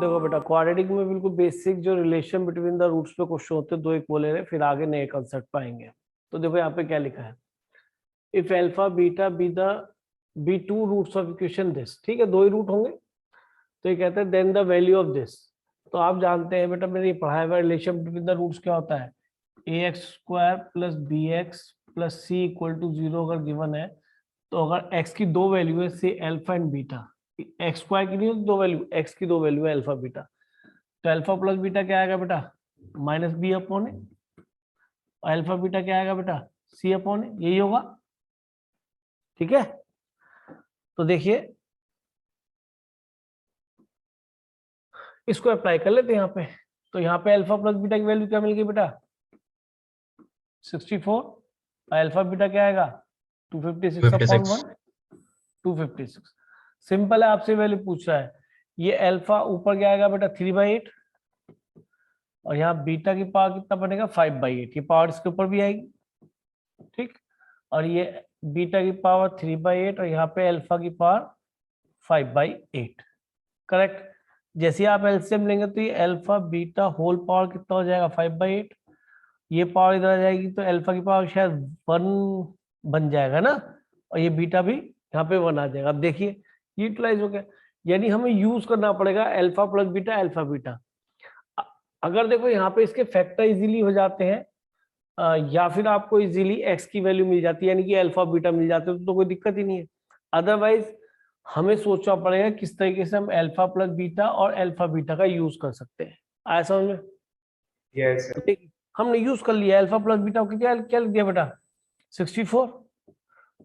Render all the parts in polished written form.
देखो बेटा, क्वाड्रेटिक में बिल्कुल बेसिक जो रिलेशन बिटवीन द रूट्स पे क्वेश्चन होते हैं, दो इक्वल, फिर आगे नए कंसेप्ट पाएंगे। तो देखो यहाँ पे क्या लिखा है, if alpha beta be two roots of equation this, ठीक है, दो ही रूट होंगे। तो ये कहते हैं then the value of this. तो आप जानते हैं बेटा, मैंने ये पढ़ाया हुआ रिलेशन बिटवीन द रूट्स क्या होता है, ax² plus bx plus c equal to 0 अगर गिवन है, तो अगर x की दो वैल्यू है, से अल्फा एंड बीटा, x² की नहीं होती दो वैल्यू, x की दो वैल्यू है अल्फा बीटा, तो अल्फा प्लस बीटा क्या आएगा बेटा, माइनस बी अपॉन ए, अल्फा बीटा क्या आएगा बेटा, सी अपॉन ए, यही होगा। ठीक है, तो देखिए इसको अप्लाई कर लेते हैं यहाँ पे। तो यहाँ पे अल्फा प्लस बीटा की वैल्यू क्या मिल गई बेटा, 64, अल्फा बीटा क्या आएगा 256 अपॉन 1, 256। सिंपल है, आपसे वैल्यू पूछ रहा है, ये अल्फा ऊपर क्या आएगा बेटा 3/8, और यहाँ बीटा की पावर कितना बनेगा 5/8, ये पावर इसके ऊपर भी आएगी। ठीक, और ये बीटा की पावर 3/8 और यहाँ पे अल्फा की पावर 5/8। करेक्ट। जैसे आप एलसीएम लेंगे तो ये अल्फा बीटा होल पावर कितना हो जाएगा 5/8, ये पावर इधर आ जाएगी तो अल्फा की पावर शायद 1 बन जाएगा ना, और ये बीटा भी यहाँ पे 1 आ जाएगा। अब देखिए यूटिलाइज हो गया, यानी हमें यूज करना पड़ेगा alpha plus beta alpha beta. अगर देखो यहाँ पे इसके फैक्टर इजीली हो जाते हैं, या फिर आपको इजीली एक्स की वैल्यू मिल जाती है, यानी कि अल्फा बीटा मिल जाते हैं, तो कोई दिक्कत ही नहीं है। अदरवाइज हमें सोचना पड़ेगा किस तरीके से हम अल्फा प्लस बीटा और अल्फा बीटा का यूज कर सकते हैं। आया समझ में? Yes sir. हमने यूज कर लिया अल्फा प्लस बीटा को, क्या क्या लिख दिया बेटा 64,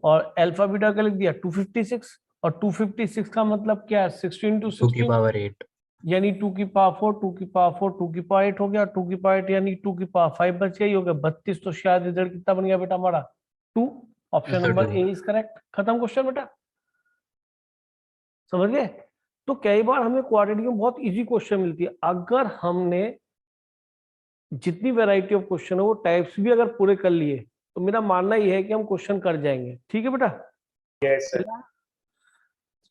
और अल्फा बीटा का लिख दिया 256, और 256 का मतलब क्या है 16 × 2 की 16, पावर 8, यानी 2 की पावर 4, 2 की पावर 4, 2 की पावर 8 हो गया, 2 की पावर 8 यानी 2 की पावर 5 बच गई, हो गया 32। तो शायद रिजल्ट कितना बन गया बेटा हमारा 2। Option number A is correct. खत्म क्वेश्चन बेटा, समझ गए? तो कई बार हमें क्वाड्रेटिक में बहुत इजी क्वेश्चन मिलती है, अगर हमने जितनी वैरायटी ऑफ क्वेश्चन है वो टाइप्स भी अगर पूरे कर लिए, तो मेरा मानना यह है कि हम क्वेश्चन कर जाएंगे। ठीक है बेटा? Yes sir.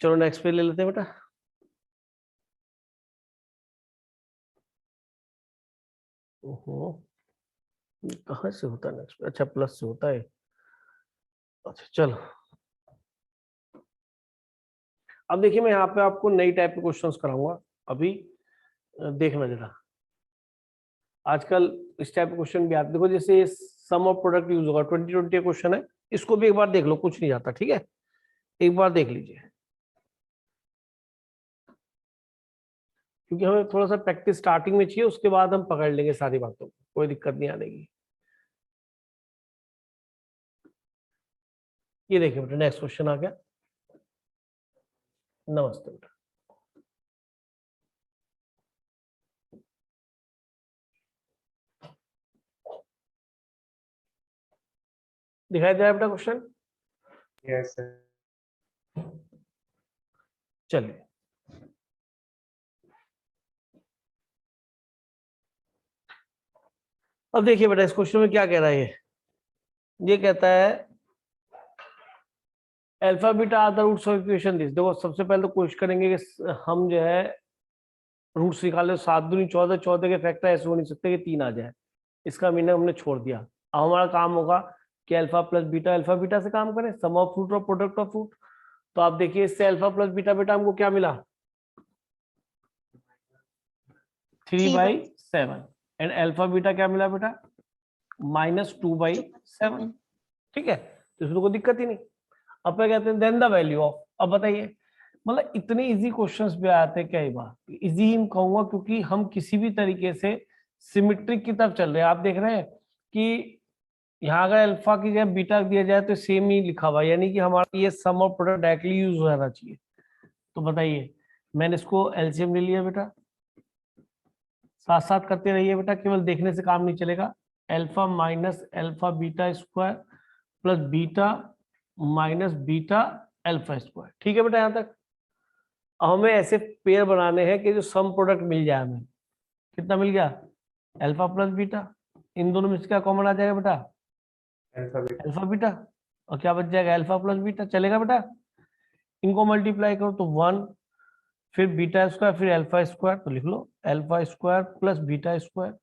चलो नेक्स्ट पे ले लेते हैं बेटा। ओहो, कहाँ से होता है नेक्स्ट? अच्छा, प्लस से होता है। अच्छा चलो, अब देखिए मैं यहाँ पे आपको नई टाइप के क्वेश्चंस कराऊंगा। अभी देखना जरा, आजकल इस टाइप के क्वेश्चन भी आते हैं। देखो जैसे ये सम ऑफ प्रोडक्ट यूज होगा, 2020 क्वेश्चन है, इसको भी एक बार देख लो, कुछ नहीं जाता। ठीक है, एक बार देख लीजिए, क्योंकि हमें थोड़ा सा प्रैक्टिस स्टार्टिंग में चाहिए, उसके बाद हम पकड़ लेंगे सारी बातों को, कोई दिक्कत नहीं आनेगी। ये देखिए बेटा, नेक्स्ट क्वेश्चन आ गया। नमस्ते बेटा, दिखाई दे रहा है बेटा क्वेश्चन? Yes sir. चलिए, अब देखिए बेटा इस क्वेश्चन में क्या कह रहा है। ये कहता है alpha beta are the roots of equation this. देखो सबसे पहले तो कोशिश करेंगे कि हम जो है रूट्स निकाले, 7 दूनी 14, 14 के फैक्टर ऐसे हो नहीं सकते कि 3 आ जाए, इसका मीनिंग हमने छोड़ दिया। अब हमारा काम होगा कि alpha plus beta alpha beta से काम करें, सम ऑफ रूट और प्रोडक्ट ऑफ रूट। तो आप देखिए इससे अल्फा प्लस बीटा बेटा हमको क्या मिला 3/7, एंड अल्फा बीटा क्या मिला बेटा -2/7। ठीक है, तो इसमें कोई दिक्कत ही नहीं। अब क्या कहते हैं देन द वैल्यू ऑफ। अब बताइए, मतलब इतने इजी क्वेश्चंस भी आते हैं कई बार, इजी ही कहूंगा क्योंकि हम किसी भी तरीके से सिमेट्रिक की तरफ चल रहे हैं। आप देख रहे हैं कि यहाँ अगर अल्फा की जगह बीटा दिया जाए तो सेम ही लिखा हुआ, यानी कि हमारा ये सम और प्रोडक्ट डायरेक्टली यूज हो जाना चाहिए। तो बताइए, मैंने इसको एलसीएम ले लिया बेटा, साथ साथ करते रहिए बेटा, केवल देखने से काम नहीं चलेगा। Alpha minus alpha beta square plus beta minus beta alpha square. ठीक है बेटा यहाँ तक? अब हमें ऐसे पेयर बनाने हैं कि जो सम प्रोडक्ट मिल जाए हमें। कितना मिल गया अल्फा प्लस बीटा, इन दोनों में से क्या कॉमन आ जाएगा बेटा अल्फा बीटा, और क्या बच जाएगा अल्फा प्लस बीटा। चलेगा बेटा? इनको मल्टीप्लाई करो तो 1, फिर बीटा स्क्वायर, फिर अल्फा स्क्वायर, तो लिख लो alpha square plus beta square,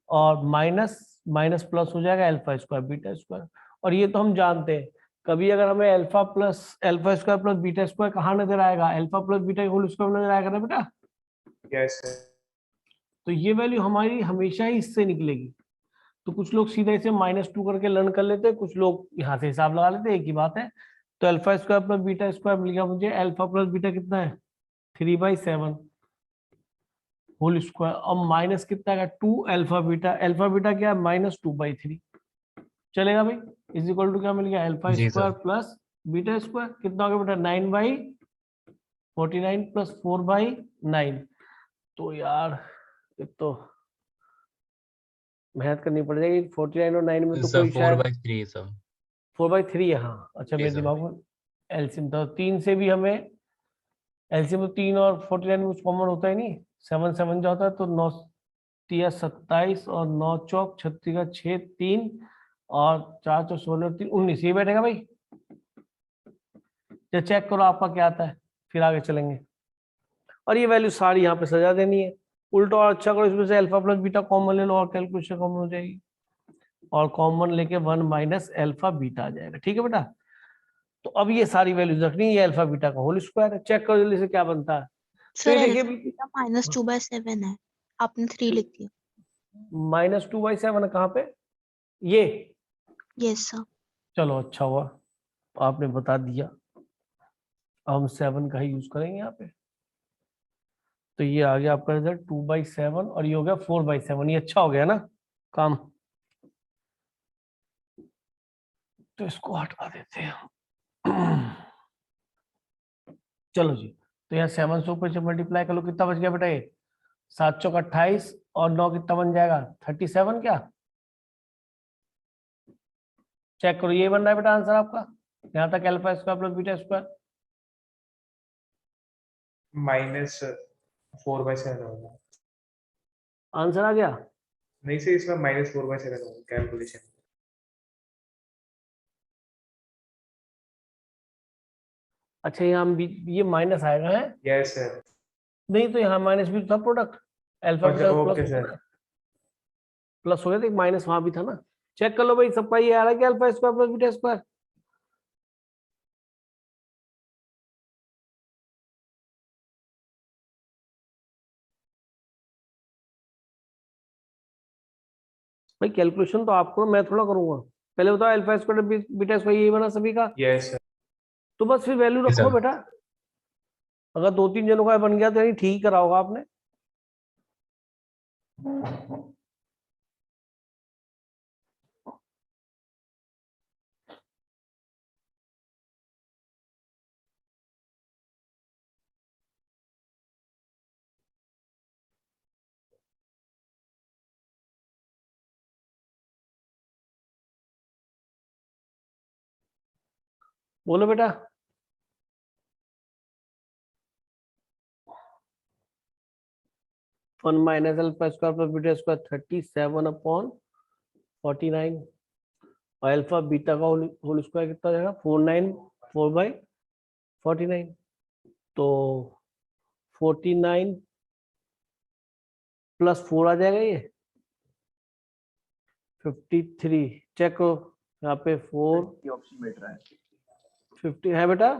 और माइनस माइनस प्लस हो जाएगा अल्फा स्क्वायर बीटा स्क्वायर। और ये तो हम जानते हैं, कभी अगर हमें alpha square plus beta square कहाँ नजर आएगा, alpha plus beta whole square नजर आएगा ना बेटा। Yes, sir. तो ये वैल्यू हमारी हमेशा ही इससे निकलेगी। तो कुछ लोग सीधा इसे -2 करके लर्न कर लेते हैं, कुछ लोग यहाँ से हिसाब लगा लेते हैं, एक ही बात है। तो alpha square plus beta square मिल गया मुझे, अल्फा प्लस बीटा कितना है 3/7 होल स्क्वायर, और माइनस कितना है 2 अल्फा बीटा क्या है -2/3। चलेगा भाई, इज इक्वल टू क्या मिल गया अल्फा जी square sir. Plus beta square, कितना हो गया बेटा 9/49 प्लस 4/9। तो यार ये तो मेहनत करनी पड़ जाएगी, 49 और 9 में तो सर कोई शायद 4/3 सर। 4/3 है, हाँ अच्छा जी मेरे सर। दिमाग में एलसीएम था 3 से भी हमें, एलसीएम में 3 और 49 में कुछ कॉमन होता ही नहीं, 7 7 जो होता है, तो 9 तिया 27 और 9 चौक 36 का 6 3 और 4 चौक 16 और 3 19, ये बैठेगा भाई। या चेक करो आपका क्या आता है, फिर आगे चलेंगे। और ये वैल्यू सारी यहाँ पे सजा देनी है, उल्टा और अच्छा करो, इसमें से अल्फा प्लस बीटा कॉमन ले लो और कैलकुलेशन कॉमन हो जाएगी, और कॉमन लेके 1 माइनस अल्फा बीटा आ जाएगा। ठीक है बेटा, तो अब ये सारी वैल्यूज रखनी है, ये अल्फा बीटा का होल स्क्वायर है, चेक करो जल्दी से क्या बनता है। तो सर ये देखिए अल्फा बीटा -2/7 है, आपने 3 लिख दिया। -2/7 कहाँ पे, ये यस सर। चलो अच्छा हुआ आपने बता दिया, हम 7 का ही यूज करेंगे यहाँ पे। तो ये आ गया आपका रिजल्ट 2/7 और ये हो गया 4/7, ये अच्छा हो गया ना काम। तो इसको हटा देते हैं चलो जी, तो यहाँ 7 से ऊपर से मल्टीप्लाई कर लो, कितना बच गया बेटा ये 7 चौक 28 और 9 कितना बन जाएगा 37 क्या, चेक करो ये बन रहा है बेटा आंसर आपका, यहाँ तक alpha square plus beta square. -4/7 होगा। आंसर आ गया, नहीं सर, इसमें -4/7 होगा कैलकुलेशन। अच्छा यहाँ ये माइनस आएगा है, यस सर। नहीं तो यहाँ माइनस भी था product, alpha beta okay plus sir. Plus हो गया था, एक माइनस वहां भी था ना। चेक कर लो भाई सबका ये आ रहा है कि alpha square plus beta square. भाई कैलकुलेशन तो आप करो, मैं थोड़ा करूंगा, पहले बताओ अल्फा स्क्वायर बीटा स्क्वायर यही बना सभी का, यस सर। तो बस फिर वैल्यू जी रखो सर। बेटा, अगर 2 3 जनों का बन गया तो यानी ठीक करा होगा आपने। बोलो बेटा, one minus alpha square plus beta square 37/49, और अल्फा बीटा का होल स्क्वायर कितना हो जाएगा 4/49, तो 49 प्लस 4 आ जाएगा ये 53। चेक करो यहाँ पे 4 ऑप्शन बैठ रहा है 50 है बेटा,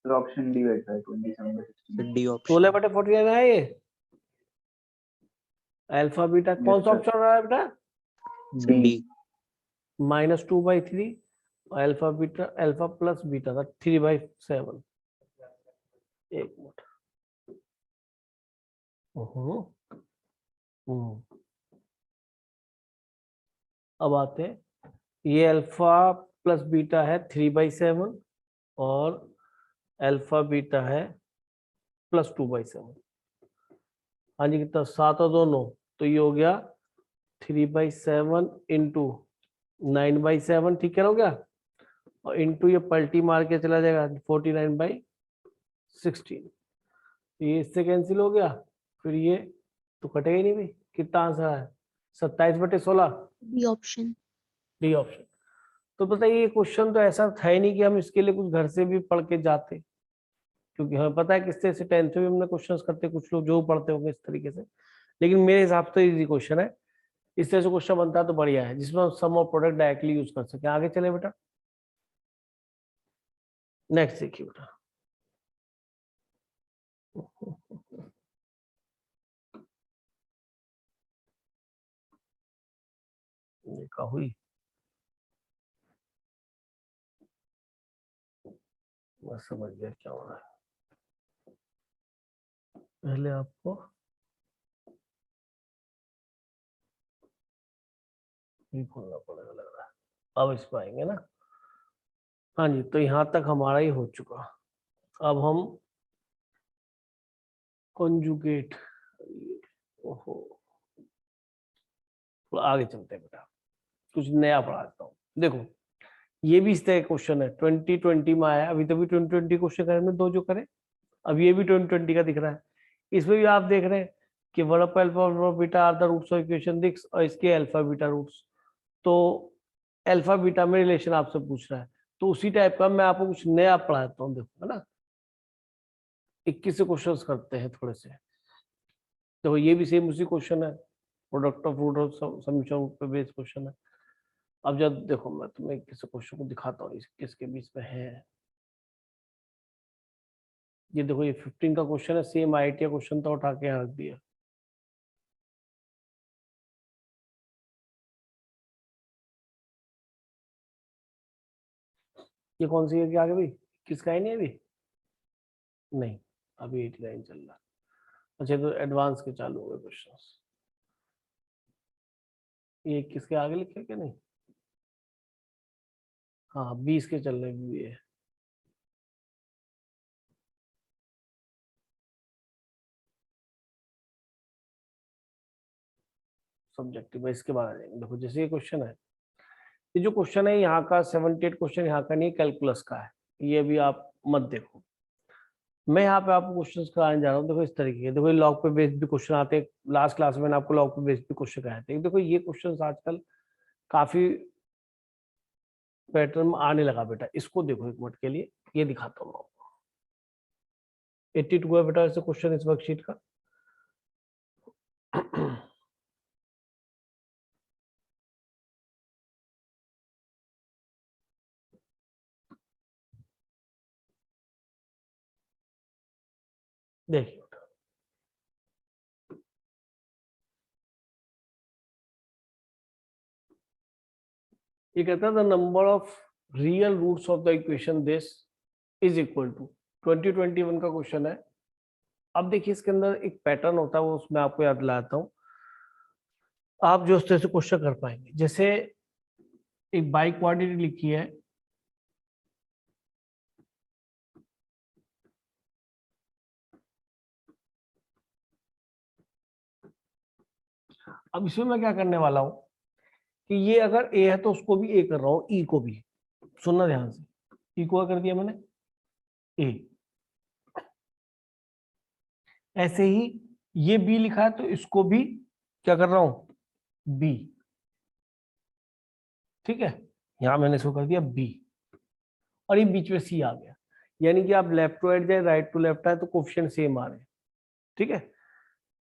सर, ऑप्शन डी बैठ रहा है 27/16। डी 16/49 है ये अल्फा बीटा, कौन सा sir. ऑप्शन रहा है बेटा D -2/3, alpha beta alpha plus beta था 3/7। एक मिनट, अब आते हैं, ये अल्फा प्लस बीटा है 3/7 और अल्फा बीटा है +2/7। हाँ जी कितना 7 और 2 9, तो ये हो गया 3/7 इंटू 9/7, ठीक है हो गया, और इंटू ये पलटी मार के चला जाएगा 49/16, ये इससे कैंसिल हो गया, फिर ये तो कटेगा ही नहीं भाई, कितना आंसर है 27/16, डी ऑप्शन। D option. तो बताइए ये क्वेश्चन तो ऐसा था ही नहीं कि हम इसके लिए कुछ घर से भी पढ़ के जाते, क्योंकि हमें पता है किस तरह से 10th में हमने क्वेश्चंस करते हैं, कुछ लोग जो पढ़ते होंगे इस तरीके से, लेकिन मेरे हिसाब से इजी क्वेश्चन है। इस तरह से क्वेश्चन बनता है तो बढ़िया है, जिसमें हम सम और प्रोडक्ट डायरेक्टली यूज कर सके। आगे चले बेटा, नेक्स्ट देखिए बेटा। देखा हुई, मैं समझ गया क्या हो रहा है। पहले आपको ये खोलना पड़ेगा लग रहा है, अब इस पर आएंगे ना। हाँ जी, तो यहाँ तक हमारा ही हो चुका। अब हम कॉन्जुगेट, ओहो, तो आगे चलते हैं बेटा, कुछ नया पढ़ा देता हूँ। देखो ये भी इस तरह का क्वेश्चन है, 2020 में आया, अभी तभी 2020 क्वेश्चन करे दो जो करे, अब ये भी 2020 का दिख रहा है। इसमें भी आप देख रहे हैं कि वन ऑफ अल्फा और beta are the roots of equation this, और इसके अल्फा बीटा रूट्स। तो अल्फा बीटा में रिलेशन आपसे पूछ रहा है, तो उसी टाइप का मैं आपको कुछ नया पढ़ाता हूँ। देखो है ना, 21 से क्वेश्चंस करते हैं थोड़े से। देखो ये भी सेम उसी क्वेश्चन है, प्रोडक्ट ऑफ रूट ऑफ समीकरण पे बेस्ड क्वेश्चन है। अब जब देखो मैं तुम्हें किसी क्वेश्चन को दिखाता हूँ किसके बीच में है। ये देखो ये 15 का क्वेश्चन है, सेम आईटी क्वेश्चन तो उठा के रख दिया। ये कौन सी है कि आगे भी किसका है, नहीं अभी नहीं, अभी 89 चल रहा है। अच्छा तो एडवांस के चालू हो गए क्वेश्चन। ये किसके आगे लिखे क्या नहीं, हाँ 20 के चल रहे भी है। सब्जेक्टिव इसके बाद आ जाएंगे। देखो जैसे ये क्वेश्चन है, ये जो क्वेश्चन है यहाँ का 78 क्वेश्चन यहाँ का नहीं, कैलकुलस का है। ये भी आप मत देखो, मैं यहाँ पे आपको क्वेश्चंस कराने जा रहा हूँ। देखो इस तरीके के, देखो लॉग पे बेस्ड भी क्वेश्चन आते हैं। लास्ट क्लास में आपको लॉग पे बेस्ड भी क्वेश्चन कराए थे। देखो ये क्वेश्चंस आजकल काफी पैटर्न में आने लगा बेटा, इसको देखो एक मिनट के लिए, ये दिखाता हूँ आपको। 82 है बेटा ऐसे क्वेश्चन इस वर्कशीट का। देखिए ये कहता है the number of real roots of the equation this is equal to, 2021 का क्वेश्चन है। अब देखिए इसके अंदर एक पैटर्न होता है, वो उसमें आपको याद दिलाता हूँ, आप जो उस तरह से क्वेश्चन कर पाएंगे। जैसे एक बाई क्वाड्रेटिक लिखी है, अब इसमें मैं क्या करने वाला हूं कि ये अगर ए है तो उसको भी ए कर रहा हूं, ई को भी, सुनना ध्यान से, ई को कर दिया मैंने ए। ऐसे ही ये बी लिखा है तो इसको भी क्या कर रहा हूं, बी। ठीक है, यहां मैंने इसको कर दिया बी, और ये बीच में सी आ गया। यानी कि आप लेफ्ट टू राइट जाए, राइट टू लेफ्ट आए तो कोफिशिएंट सेम आ रहे हैं। ठीक है,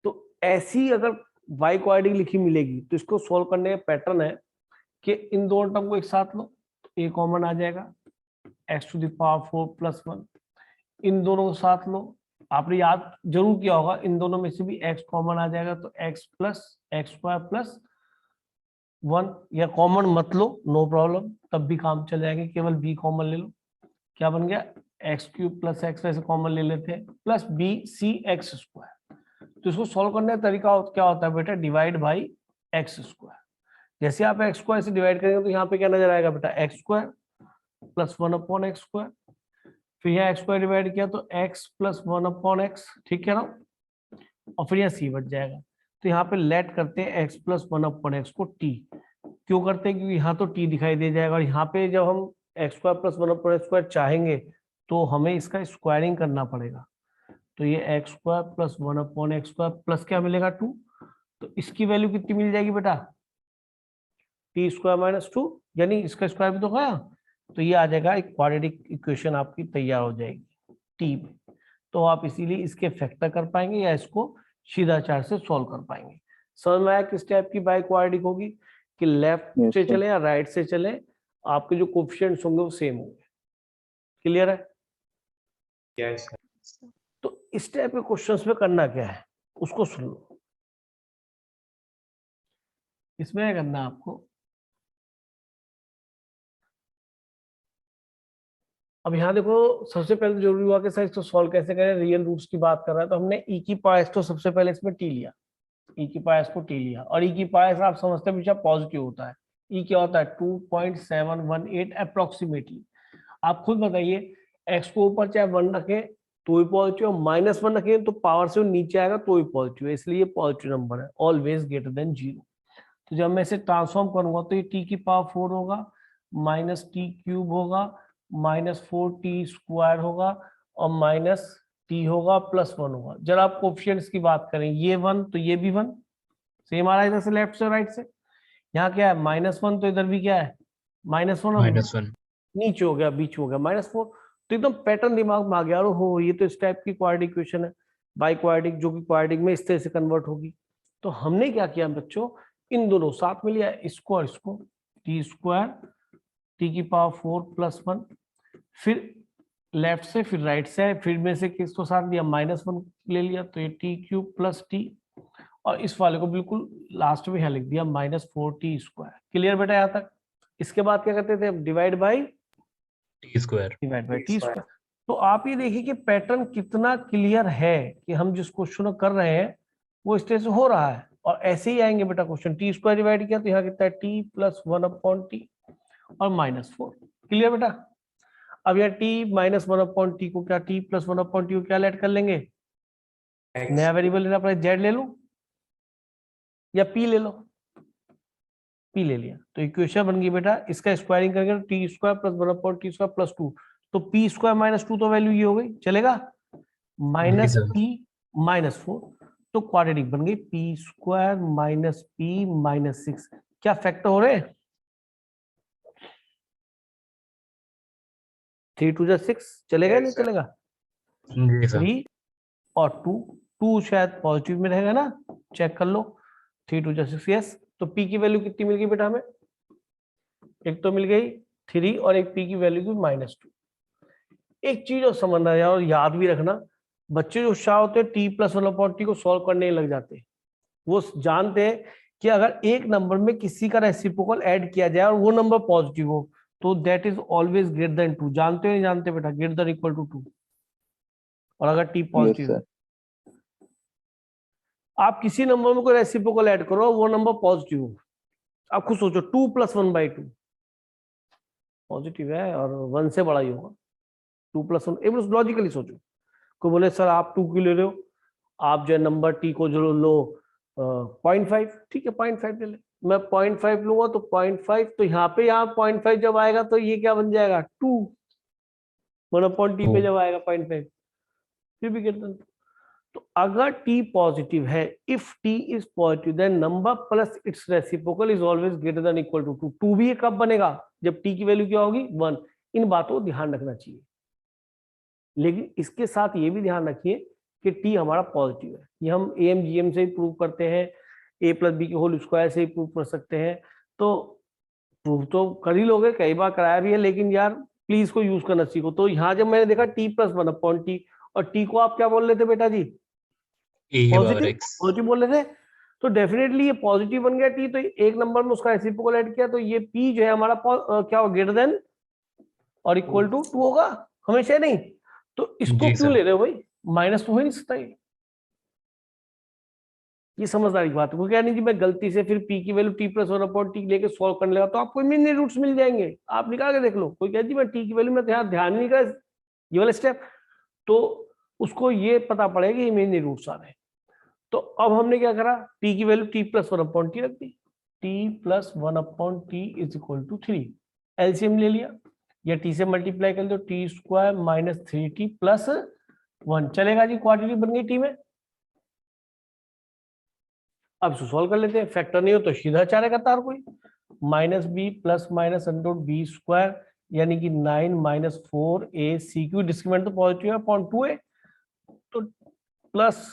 तो ऐसी अगर वाई क्वाड्रेटिक लिखी मिलेगी तो इसको सोल्व करने का पैटर्न है कि इन दोनों टर्म को एक साथ लो, ए कॉमन आ जाएगा, x to the power 4 plus 1। इन दोनों को साथ लो, आपने याद जरूर किया होगा, इन दोनों में से भी x कॉमन आ जाएगा तो x plus x square plus 1, या कॉमन मत लो नो प्रॉब्लम, तब भी काम चल जाएगा, केवल b कॉमन ले लो। क्या बन गया, एक्स क्यूब प्लस एक्स, वैसे कॉमन ले लेते हैं, plus B C x square. तो इसको सॉल्व करने का तरीका क्या होता है बेटा, डिवाइड बाई एक्स स्क्वायर। जैसे आप एक्स स्क्वायर से डिवाइड करेंगे तो यहाँ पे क्या नजर आएगा बेटा, x square plus 1 upon x square. फिर यहाँ एक्स स्क्वायर डिवाइड किया तो एक्स प्लस 1 अपॉन एक्स, ठीक है ना, और फिर यहाँ सी बच जाएगा। तो यहाँ पे लेट करते हैं एक्स प्लस 1 अपॉन एक्स को टी। क्यों करते हैं, क्योंकि यहाँ तो टी दिखाई दे जाएगा, और यहाँ पे जब हम x square plus 1 upon x square चाहेंगे तो हमें इसका स्क्वायरिंग करना पड़ेगा। तो ये x square plus 1 upon x square plus क्या मिलेगा 2, तो इसकी वैल्यू कितनी मिल जाएगी बेटा, टी स्क्वायर माइनस 2, यानी इसका स्क्वायर भी तो गया, तो ये आ जाएगा, एक क्वाड्रेटिक इक्वेशन आपकी तैयार हो जाएगी टी में। तो आप इसीलिए इसके फैक्टर कर पाएंगे या इसको सीधा चार्ट से सॉल्व कर पाएंगे। समझ में आया किस टाइप की बाई क्वाड्रेटिक होगी कि लेफ्ट Yes, से sir. चले या राइट से चले, आपके जो कोफिशिएंट्स होंगे वो सेम होंगे। क्लियर है? Yes, sir. तो इस टाइप के क्वेश्चंस में करना क्या है उसको सुन लो। इसमें क्या करना है आपको, अब यहाँ देखो सबसे पहले जरूरी हुआ कि सर इसको सॉल्व कैसे करें, रियल रूट्स की बात कर रहा है तो हमने ई की पावर एक्स तो सबसे पहले इसमें टी लिया, ई की पावर एक्स को टी लिया, और ई की पावर एक्स आप समझते हैं हमेशा पॉजिटिव होता है। ई क्या होता है 2.718 अप्रोक्सीमेटली। आप खुद बताइए एक्स को ऊपर चाहे 1 रखें तो ही पॉजिटिव, -1 रखें तो पावर से नीचे आएगा तो ही पॉजिटिव है, इसलिए पॉजिटिव नंबर है, ऑलवेज ग्रेटर देन 0। तो जब मैं इसे ट्रांसफॉर्म करूंगा तो ये टी की पावर 4 होगा, माइनस टी क्यूब होगा, -4t² होगा, और माइनस टी होगा, +1 होगा। जरा आप कोफिशिएंट्स की बात करें, ये 1 तो ये भी 1, सेम आ रहा है इधर से लेफ्ट से राइट से। यहाँ क्या है -1 तो इधर भी क्या है -1, -1 नीचे हो गया, बीच हो गया -4। तो एकदम पैटर्न दिमाग में आ गया, हो ये तो इस टाइप की क्वाड्रेटिक इक्वेशन है, बाई क्वाड्रेटिक, जो कि क्वाड्रेटिक में इस तरह से कन्वर्ट होगी। तो हमने क्या किया बच्चों, इन दोनों साथ में लिया, इसको और इसको, t² टी की पावर 4 + 1, फिर लेफ्ट से फिर राइट से, फिर में से किसको साथ लिया -1 ले लिया, तो ये t³ + t, और इस वाले को बिल्कुल लास्ट में यहाँ लिख दिया -4t²। क्लियर बेटा यहाँ तक? इसके बाद क्या करते थे, डिवाइड बाई t²। t²। तो आप ये देखिए कि पैटर्न कितना क्लियर है कि हम जिस क्वेश्चन को कर रहे हैं वो इस तरह से हो रहा है, और ऐसे ही आएंगे बेटा क्वेश्चन। t² डिवाइड किया तो यहाँ कितना है t + 1/t और -4। क्लियर बेटा? अब यहाँ t -1/t को क्या, t + 1/t को क्या ऐड कर लेंगे, X. नया वेरिएबल लेना पड़ेगा, z ले लो या p ले लो, p ले लिया तो इक्वेशन बन गई बेटा, इसका स्क्वायरिंग करेंगे तो t² + 1/t² + 2, तो p² - 2 तो वैल्यू ये हो गई, चलेगा, जी सर। -p -4, तो क्वाड्रेटिक बन गई p² - p - 6। क्या फैक्टर हो रहे हैं, 3 2 6, चलेगा Yes, नहीं sir. चलेगा, जी सर। 3 और 2 शायद पॉजिटिव में रहेगा ना, चेक कर लो, 3 2 6, यस। तो p की वैल्यू कितनी मिल गई बेटा हमें, एक तो मिल गई 3 और एक p की वैल्यू की -2। एक चीज और समझना है और याद भी रखना, बच्चे जो उत्साह होते हैं t + 1/t को सॉल्व करने लग जाते हैं, वो जानते हैं कि अगर एक नंबर में किसी का रेसिप्रोकल ऐड किया जाए और वो नंबर पॉजिटिव हो तो that is always greater then 2। जानते हो नहीं जानते बेटा, ग्रेटर देन इक्वल टू 2, और अगर t Yes, पॉजिटिव है, sir. आप किसी नंबर में कोई रेसिप्रोकल ऐड करो वो नंबर पॉजिटिव हो, आप खुद सोचो 2 + 1/2 पॉजिटिव है और 1 से बड़ा ही होगा, 2 + 1, एक लॉजिकली सोचो। कोई बोले सर आप 2 क्यों ले रहे हो, आप जो नंबर t को जो लो 0.5, ठीक है 0.5 ले ले, मैं 0.5 लूंगा तो 0.5, तो यहाँ पे 0.5 जब आएगा तो ये क्या बन जाएगा 2 1/t पे जब आएगा 0.5, फिर भी कितना। तो अगर t पॉजिटिव है, if t is positive then number plus its reciprocal is always greater than equal to 2। 2 भी कब बनेगा, जब t की वैल्यू क्या होगी 1। इन बातों को ध्यान रखना चाहिए, लेकिन इसके साथ ये भी ध्यान रखिए कि t हमारा पॉजिटिव है। ये हम AMGM से ही प्रूव करते हैं, a + b के होल स्क्वायर से ही प्रूव कर सकते हैं, तो प्रूव तो कर ही लोगे, कई बार कराया भी है, लेकिन यार प्लीज को यूज करना सीखो। तो यहाँ जब मैंने देखा t + 1/t, और t को आप क्या बोल रहे थे बेटा जी, पॉजिटिव बोल रहे थे, तो डेफिनेटली ये पॉजिटिव बन गया t, तो एक नंबर में उसका रेसिप्रोकल ऐड किया तो ये p जो है हमारा क्या होगा, ग्रेटर देन और इक्वल टू 2 होगा, हमेशा नहीं। तो इसको जी क्यों सर। ले रहे हो भाई, माइनस तो हो ही नहीं सकता ये समझदारी की बात है। क्या नहीं जी मैं गलती से फिर p की वैल्यू t + 1/t लेके सॉल्व करने लगा तो आपको इमीडिएट रूट्स मिल जाएंगे, आप निकाल के देख लो। कोई कहती मैं t की वैल्यू में ध्यान नहीं करा ये वाला स्टेप, तो उसको ये पता पड़ेगा कि इमीडिएट रूट्स आ रहे हैं। तो अब हमने क्या करा, t की वैल्यू t + 1/t रख दी, t + 1/t = 3, एलसीएम ले लिया, या t से मल्टीप्लाई कर दो, t² - 3t + 1, चलेगा जी, क्वाड्रेटिक बन गई t में। अब इसको सॉल्व कर लेते हैं, फैक्टर नहीं हो तो सीधा चारेगा तार कोई, -b + -√b², यानी कि 9 - 4ac, डिस्क्रिमिनेंट तो पॉजिटिव है 0.2 है, तो प्लस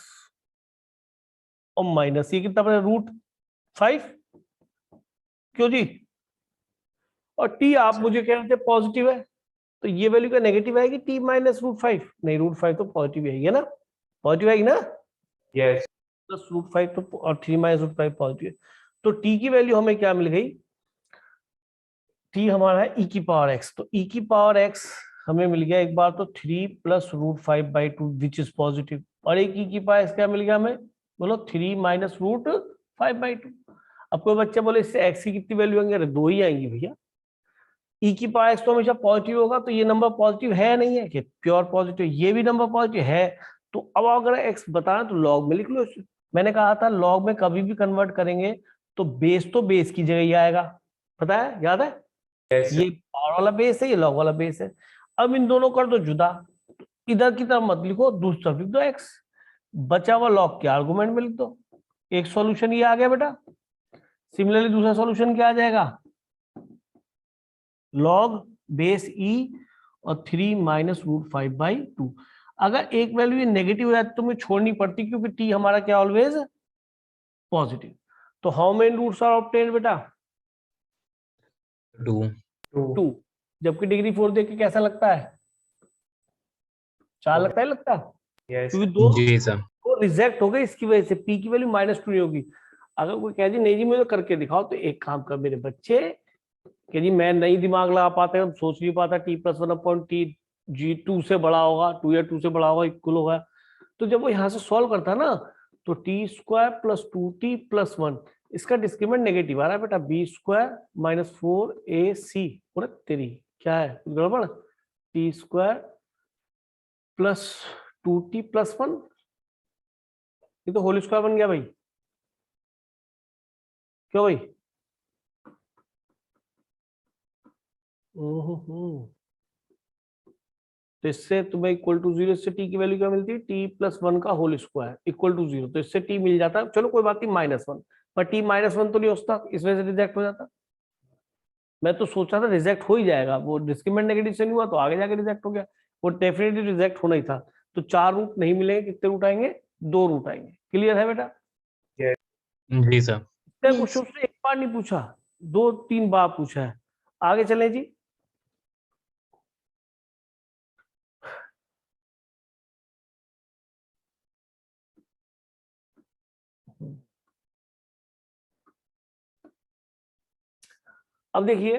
और माइनस, ये कितना बने √5, क्यों जी? और टी आप मुझे कह रहे थे पॉजिटिव है, तो ये वैल्यू का नेगेटिव आएगी, टी माइनस √5, नहीं √5 तो पॉजिटिव है ना, पॉजिटिव आएगी ना, Yes. प्लस √5 तो और 3 माइनस √5 पॉजिटिव है। तो टी की वैल्यू हमें क्या मिल गई, टी हमारा है e⁻x, तो e⁻x हमें मिल गया एक बार तो 3 + √5/2 विच इज पॉजिटिव, और एक e⁻x क्या मिल गया हमें, बोलो 3 माइनस √5/2। अब कोई बच्चा बोले इससे x की कितनी वैल्यू आएंगे, अरे 2 ही आएंगी भैया, e⁻x तो हमेशा पॉजिटिव होगा, तो ये नंबर पॉजिटिव है नहीं है कि प्योर पॉजिटिव, ये भी नंबर पॉजिटिव है। तो अब अगर x बताना तो लॉग में लिख लो। मैंने कहा था लॉग में कभी भी कन्वर्ट करेंगे तो बेस की जगह ही आएगा, पता है, याद है? Yes. ये पावर वाला बेस है, ये लॉग वाला बेस है। अब इन दोनों कर दो जुदा, इधर की तरफ मत लिखो, दूसरी तरफ लिख दो x, बचा हुआ लॉग के आर्गुमेंट में लिख दो। एक सॉल्यूशन ये आ गया बेटा। सिमिलरली दूसरा सॉल्यूशन क्या आ जाएगा, लॉग बेस e और 3 माइनस √5/2। अगर एक वैल्यू ये नेगेटिव हो जाती तो मुझे छोड़नी पड़ती, क्योंकि t हमारा क्या ऑलवेज पॉजिटिव। तो how many roots are obtained बेटा, 2 2। जबकि डिग्री 4 देख के कैसा लगता है, 4 लगता है, लगता है, Yes. क्योंकि दो जी सर। वो रिजेक्ट हो गए इसकी वजह से, p की वैल्यू -2 नहीं होगी। अगर कोई कह दी नहीं जी मुझे करके दिखाओ, तो एक काम कर मेरे बच्चे कि जी मैं नहीं दिमाग लगा पाते, हम सोच नहीं पाता t+1/t जी 2 से बड़ा होगा, 2 या 2 से बड़ा होगा, इक्वल होगा। तो जब वो यहाँ से सॉल्व करता है ना, तो t² + 2t + 1, इसका डिस्क्रिमिनेंट नेगेटिव आ रहा है बेटा, b² - 4ac, पूरा तेरी क्या है कुछ गड़बड़, t² + 2t + 1, ये तो होल स्क्वायर बन गया भाई, क्यों भाई? तो इससे तुम्हें =0 से t की वैल्यू क्या मिलती है, t+1 का होल स्क्वायर = 0, तो इससे t मिल जाता है। चलो कोई बात नहीं, -1, पर t -1 तो नहीं होता, इस वजह से रिजेक्ट हो जाता। मैं तो सोचा था रिजेक्ट हो ही जाएगा, वो डिस्क्रिमिनेंट नेगेटिव से नहीं हुआ तो आगे जाके रिजेक्ट हो गया, वो डेफिनेटली रिजेक्ट होना ही था। तो 4 रूट नहीं मिलेंगे, कितने रूट आएंगे, 2 रूट आएंगे। क्लियर है बेटा? जी सर। इतना Yes. क्वेश्चन उसने एक बार नहीं पूछा, 2-3 बार पूछा है। आगे चले जी। अब देखिए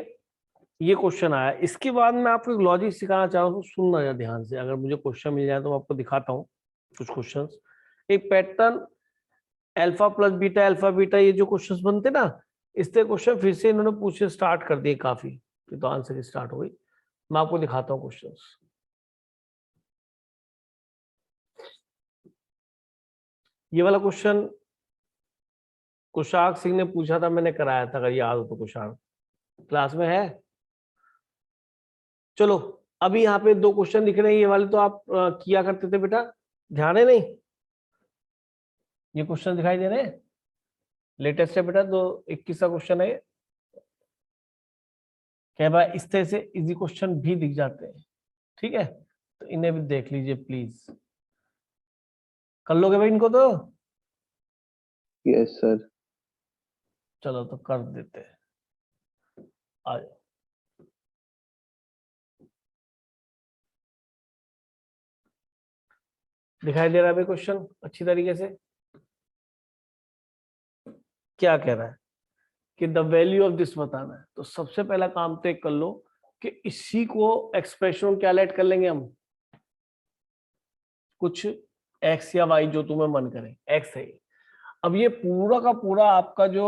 ये क्वेश्चन आया, इसके बाद मैं आपको एक लॉजिक सिखाना चाह रहा हूँ, सुनना या ध्यान से, अगर मुझे क्वेश्चन मिल जाए तो मैं आपको दिखाता हूँ कुछ क्वेश्चंस। एक pattern alpha plus beta alpha beta, ये जो क्वेश्चंस बनते ना, इससे क्वेश्चन फिर से इन्होंने पूछे स्टार्ट कर दिए काफी, तो आंसर स्टार्ट हो गई। मैं आपको दिखाता हूँ क्वेश्चंस। ये वाला क्वेश्चन कुशाक सिंह ने पूछा था, मैंने कराया था, अगर याद हो तो कुशाक क्लास में है। चलो अभी यहाँ पे 2 क्वेश्चन दिख रहे हैं, ये वाले तो आप किया करते थे बेटा, ध्यान है नहीं? ये क्वेश्चन दिखाई दे रहे हैं, लेटेस्ट है बेटा, 21 का क्वेश्चन है। क्या भाई इस तरह से इजी क्वेश्चन भी दिख जाते हैं, ठीक है, तो इन्हें भी देख लीजिए प्लीज। कर लोगे भाई इनको तो? Yes sir. चलो तो कर देते हैं, आ जाओ। दिखाई दे रहा है भाई क्वेश्चन अच्छी तरीके से? क्या कह रहा है कि द वैल्यू ऑफ दिस बताना है, तो सबसे पहला काम तो एक कर लो कि इसी को एक्सप्रेशन क्या लेट कर लेंगे हम, कुछ x या y जो तुम्हें मन करे, x है। अब ये पूरा का पूरा आपका जो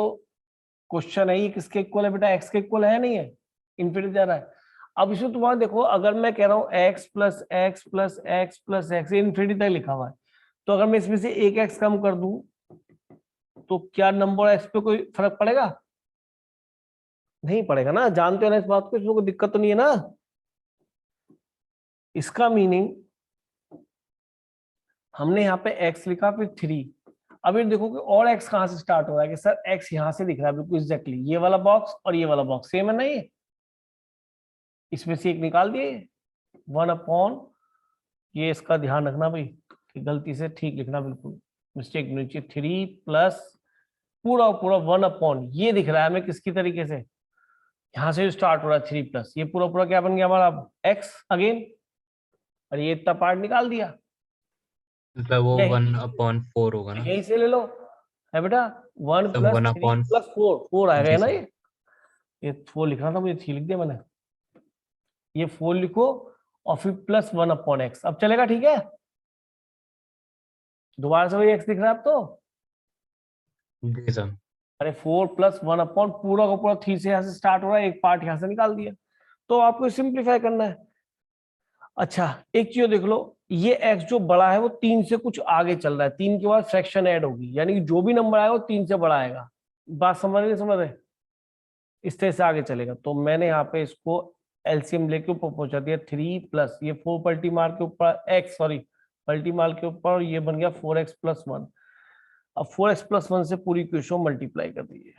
क्वेश्चन है ये किसके इक्वल है बेटा, x के इक्वल है नहीं है, इन्फिनिटी जा रहा है। अब इसमें तुम्हारा देखो, अगर मैं कह रहा हूँ x + x + x + x, infinity तक लिखा हुआ है, तो अगर मैं इसमें से एक x कम कर दूं तो क्या नंबर x पे कोई फर्क पड़ेगा? नहीं पड़ेगा ना, जानते हो ना इस बात को, इसमें कोई दिक्कत तो नहीं है ना। इसका मीनिंग हमने यहाँ पे x लिखा फिर 3। अब ये देखो कि और x कहां से स्टार्ट हो रहा है, कि सर x यहां से दिख रहा है बिल्कुल एग्जैक्टली, ये वाला बॉक्स और ये वाला बॉक्स सेम है ना, ये इसमें से एक निकाल दिए 1/, ये इसका ध्यान रखना भाई, कि गलती से ठीक लिखना, बिल्कुल मिस्टेक नहीं चाहिए। 3 प्लस पूरा पूरा 1 अपॉन, ये दिख रहा है हमें किसकी तरीके से, यहाँ से स्टार्ट हो रहा है 3 प्लस, ये पूरा पूरा क्या बन गया हमारा x अगेन, और ये इतना पार्ट निकाल दिया, मतलब वो यही 1/4 होगा ना? यहीं से ले लो है बेटा, 1 तो प्लस 1 3 upon प्लस 4, 4 आएगा जी है ना, सर। ये 4 लिखना था मुझे, 3 लिख दिया मैंने, ये 4 लिखो और फिर प्लस 1 अपॉन एक्स, अब चलेगा ठीक है, दोबारा से वही एक्स दिख रहा है अब तो, जी सर। अरे 4 प्लस 1 अपॉन पूरा का पूरा 3 से यहाँ से स्टार्ट हो रहा है, एक पार्ट यहाँ से निकाल दिया, तो आपको सिंप्लीफाई करना है। अच्छा एक चीज देख लो, ये x जो बड़ा है वो 3 से कुछ आगे चल रहा है, 3 के बाद फ्रैक्शन ऐड होगी, यानी कि जो भी नंबर आएगा वो 3 से बड़ा आएगा, बात समझ नहीं समझ रहे, इस तरह से आगे चलेगा। तो मैंने यहाँ पे इसको एलसीएम लेके ऊपर पहुंचा दिया, 3 प्लस ये 4 पलटी मार के ऊपर x, सॉरी पलटी मार के ऊपर, ये बन गया 4x प्लस 1। अब 4x प्लस 1 से पूरी इक्वेशन मल्टीप्लाई कर दीजिए,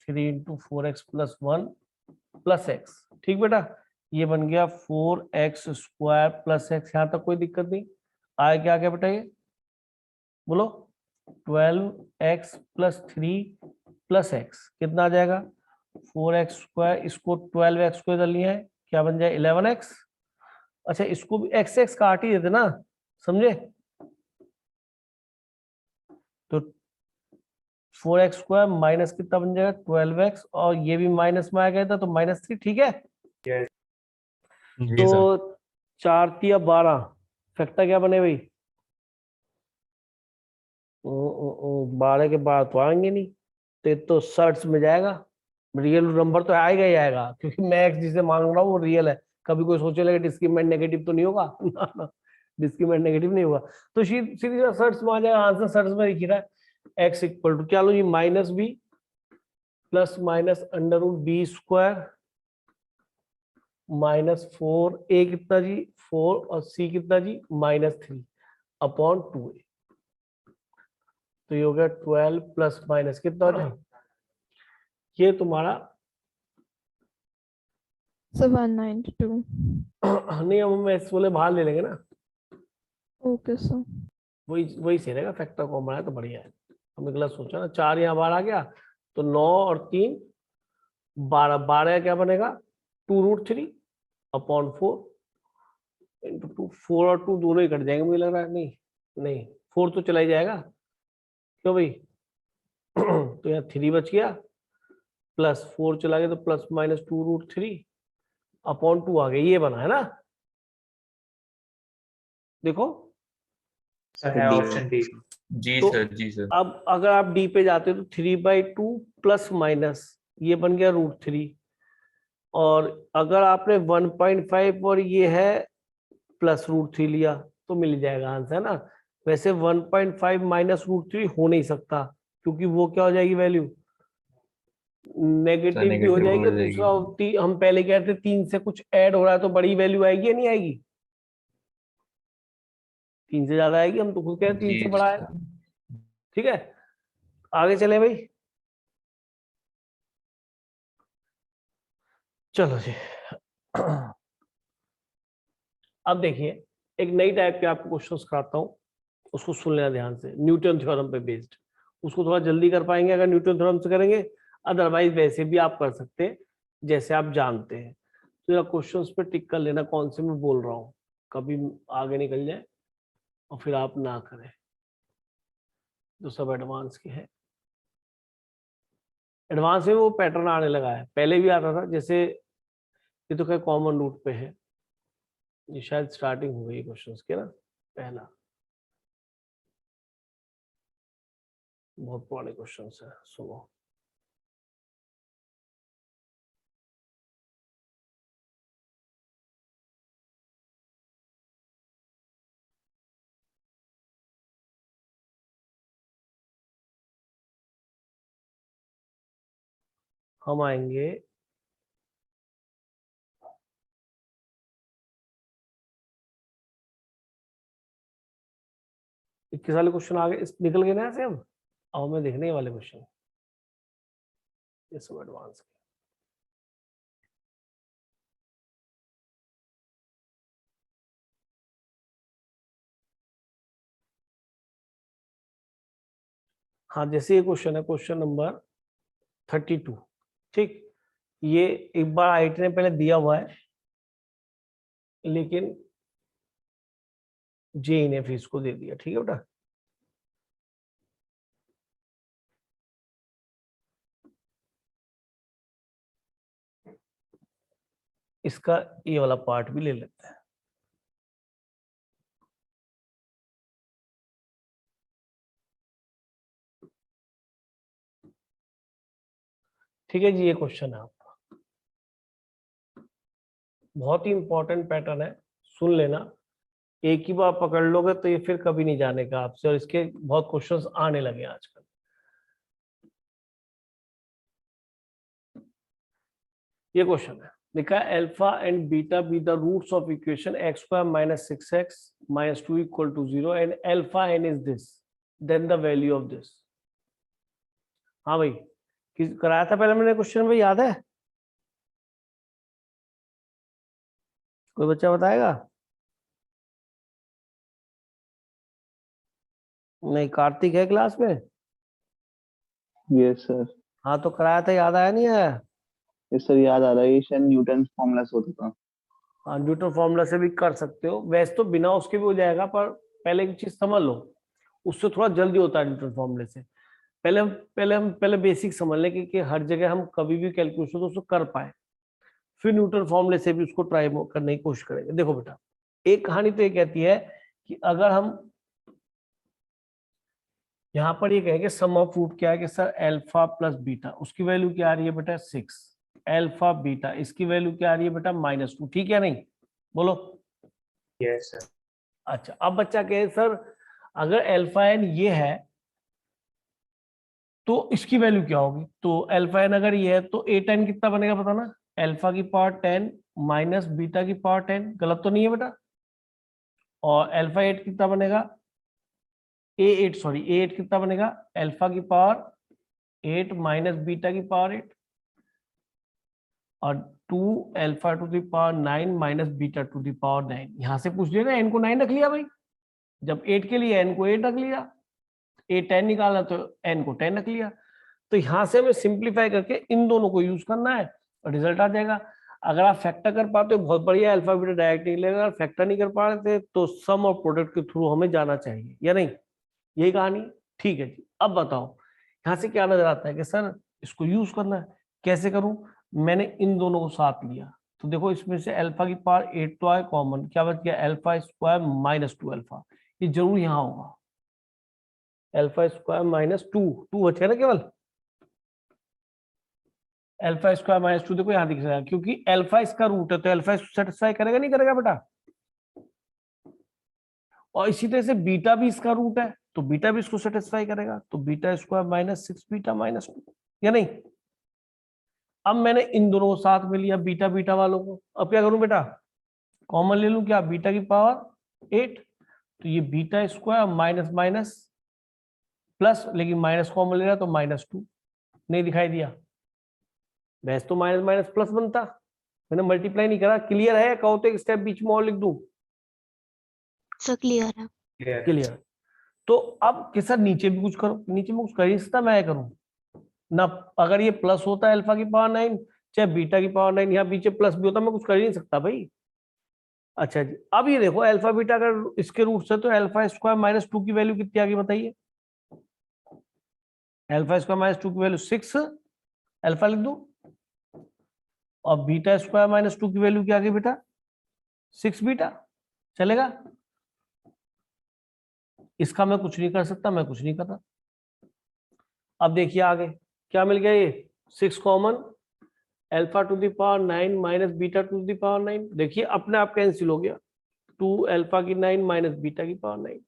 3 into 4x plus 1 plus x, ठीक बेटा, ये बन गया 4x स्क्वायर प्लस एक्स, यहां तक कोई दिक्कत नहीं, आया क्या क्या बेटा ये बोलो, 12x प्लस 3 प्लस एक्स, कितना आ जाएगा 4x स्क्वायर, इसको 12x को इधर लिया है, क्या बन जाए 11x, अच्छा इसको भी x x काट ही देते ना, समझे, तो 4x स्क्वायर माइनस कितना बन जाएगा 12x, और ये भी माइनस में आ गया था तो -3, ठीक है। Yes. जी सर। तो 4 तिया 12, फैक्टर क्या बने भाई, 12 के बाद तो आएंगे नहीं, तो सर्च में जाएगा, रियल नंबर तो आएगा ही आएगा, क्योंकि मैं एक्स जिसे मांग रहा हूँ वो रियल है, कभी कोई सोचे लगे डिस्क्रिमिनेंट नेगेटिव तो नहीं होगा ना ना, डिस्क्रिमिनेंट नेगेटिव नहीं होगा, तो सीधी सर्च में आ जाएगा, आंसर सर्च में लिख रहा है एक्स इक्वल टू क्या लो जी, minus b plus minus under root b square -4 a कितना जी 4 और सी कितना जी -3 अपॉन 2a, तो ये हो गया 12 प्लस माइनस कितना हो जाए, ये तुम्हारा So 192. नहीं, हम एक्स वाले बाहर ले लेंगे ना, Okay, sir. वही वही सही रहेगा, फैक्टर कॉमन बनाया तो बढ़िया है, हमने गलत सोचा ना, 4 यहाँ बाहर आ गया तो 9 और 3 12, 12 क्या बनेगा 2√3 अपॉन 4 इंटू 2, 4 और 2 दोनों ही कट जाएंगे मुझे लग रहा है, नहीं नहीं 4 तो चला ही जाएगा, क्यों भाई तो यहाँ 3 बच गया, प्लस 4 चला गया तो प्लस माइनस 2√3 अपॉन 2 आ गया, ये बना है ना, देखो Sir, है option D. जी तो सर। जी सर। अब अगर आप डी पे जाते हो तो 3/2 प्लस माइनस ये बन गया √3, और अगर आपने 1.5 और ये है प्लस √3 लिया तो मिल जाएगा आंसर, है ना। वैसे 1.5 माइनस √3 हो नहीं सकता, क्योंकि वो क्या हो जाएगी वैल्यू, नेगेटिव भी हो negative जाएगी, हो और दूसरा हम पहले कहते 3 से कुछ ऐड हो रहा है तो बड़ी वैल्यू आएगी या नहीं आएगी, 3 से ज्यादा आएगी, हम तो खुद कहते 3 से बड़ा आएगा, ठीक है। आगे चले भाई, चलो जी अब देखिए एक नई टाइप के आपको क्वेश्चंस कराता हूँ, उसको सुन लेना ध्यान से, न्यूटन थ्योरम पे बेस्ड, उसको थोड़ा जल्दी कर पाएंगे अगर न्यूटन थ्योरम से करेंगे, अदरवाइज वैसे भी आप कर सकते हैं जैसे आप जानते हैं। तो क्वेश्चंस पे टिक कर लेना कौन से मैं बोल रहा हूँ, कभी आगे निकल जाए और फिर आप ना करें, जो सब एडवांस के हैं। एडवांस में वो पैटर्न आने लगा है, पहले भी आता था, जैसे ये तो खैर कॉमन रूट पे है, ये शायद स्टार्टिंग हो गई क्वेश्चंस के ना, पहला बहुत पुराने क्वेश्चंस है, सुनो। हम आएंगे इक्कीस वाले क्वेश्चन आ गए, निकल गए ना ऐसे, हम अब हमें देखने वाले क्वेश्चन, ये सब एडवांस के। हाँ, जैसे ये क्वेश्चन है, क्वेश्चन नंबर 32, ठीक। ये एक बार आईटी ने पहले दिया हुआ है, लेकिन जेई ने फिर इसको दे दिया, ठीक है बेटा। इसका ये वाला पार्ट भी ले लेते हैं। ठीक है जी, ये क्वेश्चन है आपका, बहुत ही इंपॉर्टेंट पैटर्न है, सुन लेना। एक ही बार पकड़ लोगे तो ये फिर कभी नहीं जाने का आपसे, और इसके बहुत क्वेश्चंस आने लगे आजकल। ये क्वेश्चन है, लिखा है alpha and beta be the roots of equation x square minus 6x minus 2 equal to 0 and alpha n is this, then the value of this. हाँ भाई, कराया था पहले मैंने क्वेश्चन, भाई याद है? कोई बच्चा बताएगा? नहीं, कार्तिक है क्लास में? Yes sir. हाँ तो कराया था, याद आया नहीं आया? यस सर, याद आ रहा है, ये शायद न्यूटन फॉर्मूला से होता था। हाँ, न्यूटन फॉर्मूला से भी कर सकते हो, वैसे तो बिना उसके भी हो जाएगा, पर पहले एक चीज समझ लो, उससे थोड़ा जल्दी होता है न्यूटन फॉर्मूले से। पहले बेसिक समझ लें कि हर जगह हम कभी भी कैलकुलेशन तो उसको कर पाए, फिर न्यूटन फॉर्मूले से भी उसको ट्राई करने की कोशिश करेंगे। देखो बेटा, एक कहानी तो ये कहती है कि अगर हम यहाँ पर ये कहेंगे सम ऑफ रूट क्या है कि सर अल्फा प्लस बीटा, उसकी वैल्यू क्या आ रही है बेटा 6, अल्फा बीटा इसकी वैल्यू क्या आ रही है बेटा -2, ठीक है नहीं? बोलो। Yes sir. अच्छा, अब बच्चा कहे सर अगर अल्फा एन ये है तो इसकी वैल्यू क्या होगी? तो अल्फा एन अगर ये है तो ए टेन कितना बनेगा बताना? अल्फा की पावर 10 माइनस बीटा की पावर 10, गलत तो नहीं है बेटा? और अल्फा 8 कितना बनेगा? ए 8 कितना बनेगा? अल्फा की पावर 8 माइनस बीटा की पावर 8, और 2 alpha two the power 9 minus beta two the power 9। यहां से पूछ लिया ना, एन को 9 रख लिया भाई, जब 8 के लिए एन को 8 रख लिया, ए 10 निकाला तो एन को 10 रख लिया। तो यहां से हमें सिंप्लीफाई करके इन दोनों को यूज करना है और रिजल्ट आ जाएगा। अगर आप फैक्टर कर पाते हो बहुत बढ़िया, अल्फा बीटा डायरेक्ट निकलेगा। अगर फैक्टर नहीं कर पा रहे थे तो सम और प्रोडक्ट के थ्रू हमें जाना चाहिए, या नहीं? यही कहानी, ठीक है जी। अब बताओ यहाँ से क्या नजर आता है कि सर इसको यूज करना है, कैसे करूं? मैंने इन दोनों को साथ लिया, तो देखो इसमें से अल्फा की पावर 8 तो आए कॉमन, क्या बच गया? अल्फा स्क्वायर माइनस 2 अल्फा, ये जरूर यहाँ होगा, अल्फा स्क्वायर माइनस 2 बचेगा ना केवल, अल्फा स्क्वायर माइनस 2 देखो यहाँ दिख रहा है, क्योंकि अल्फा इसका रूट है तो अल्फा इसको सेटिस्फाई करेगा नहीं करेगा बेटा? और इसी तरह से बीटा भी इसका रूट है तो बीटा भी इसको सेटिस्फाई करेगा, तो beta square minus 6 beta minus 2, या नहीं? अब मैंने इन दोनों को साथ में लिया, बीटा बीटा वालों को। अब क्या करूं बेटा? कॉमन ले लूं क्या? बीटा की पावर 8, तो ये beta square minus minus plus, लेकिन माइनस कॉमन ले रहा तो -2, नहीं दिखाई दिया? वैसे तो माइनस माइनस प्लस बनता, मैंने मल्टीप्लाई नहीं करा। क्लियर है? कहो तो एक स्टेप बीच में और लिख दूं। सर क्लियर है। क्लियर। तो अब कि सर नीचे भी कुछ करो, नीचे में कुछ कर ही सकता मैं करूं ना? अगर ये प्लस होता है अल्फा की पावर 9 चाहे बीटा की पावर 9, यहाँ पीछे प्लस भी होता, मैं कुछ कर ही नहीं सकता भाई। अच्छा जी, अब ये देखो अल्फा बीटा अगर इसके रूट से, तो अल्फा स्क्वायर माइनस 2 की वैल्यू कितनी आ गई बताइए? अल्फा स्क्वायर माइनस 2 की वैल्यू 6 अल्फा लिख दो, और बीटा स्क्वायर माइनस 2 की वैल्यू क्या आ गई बेटा? 6 बीटा। चलेगा? इसका मैं कुछ नहीं कर सकता, मैं कुछ नहीं कर रहा। अब देखिए आगे क्या मिल गया? ये 6 common, alpha two the power 9 minus beta two the power 9, देखिए अपने आप कैंसिल हो गया, 2 अल्फा की 9 माइनस बीटा की पावर 9।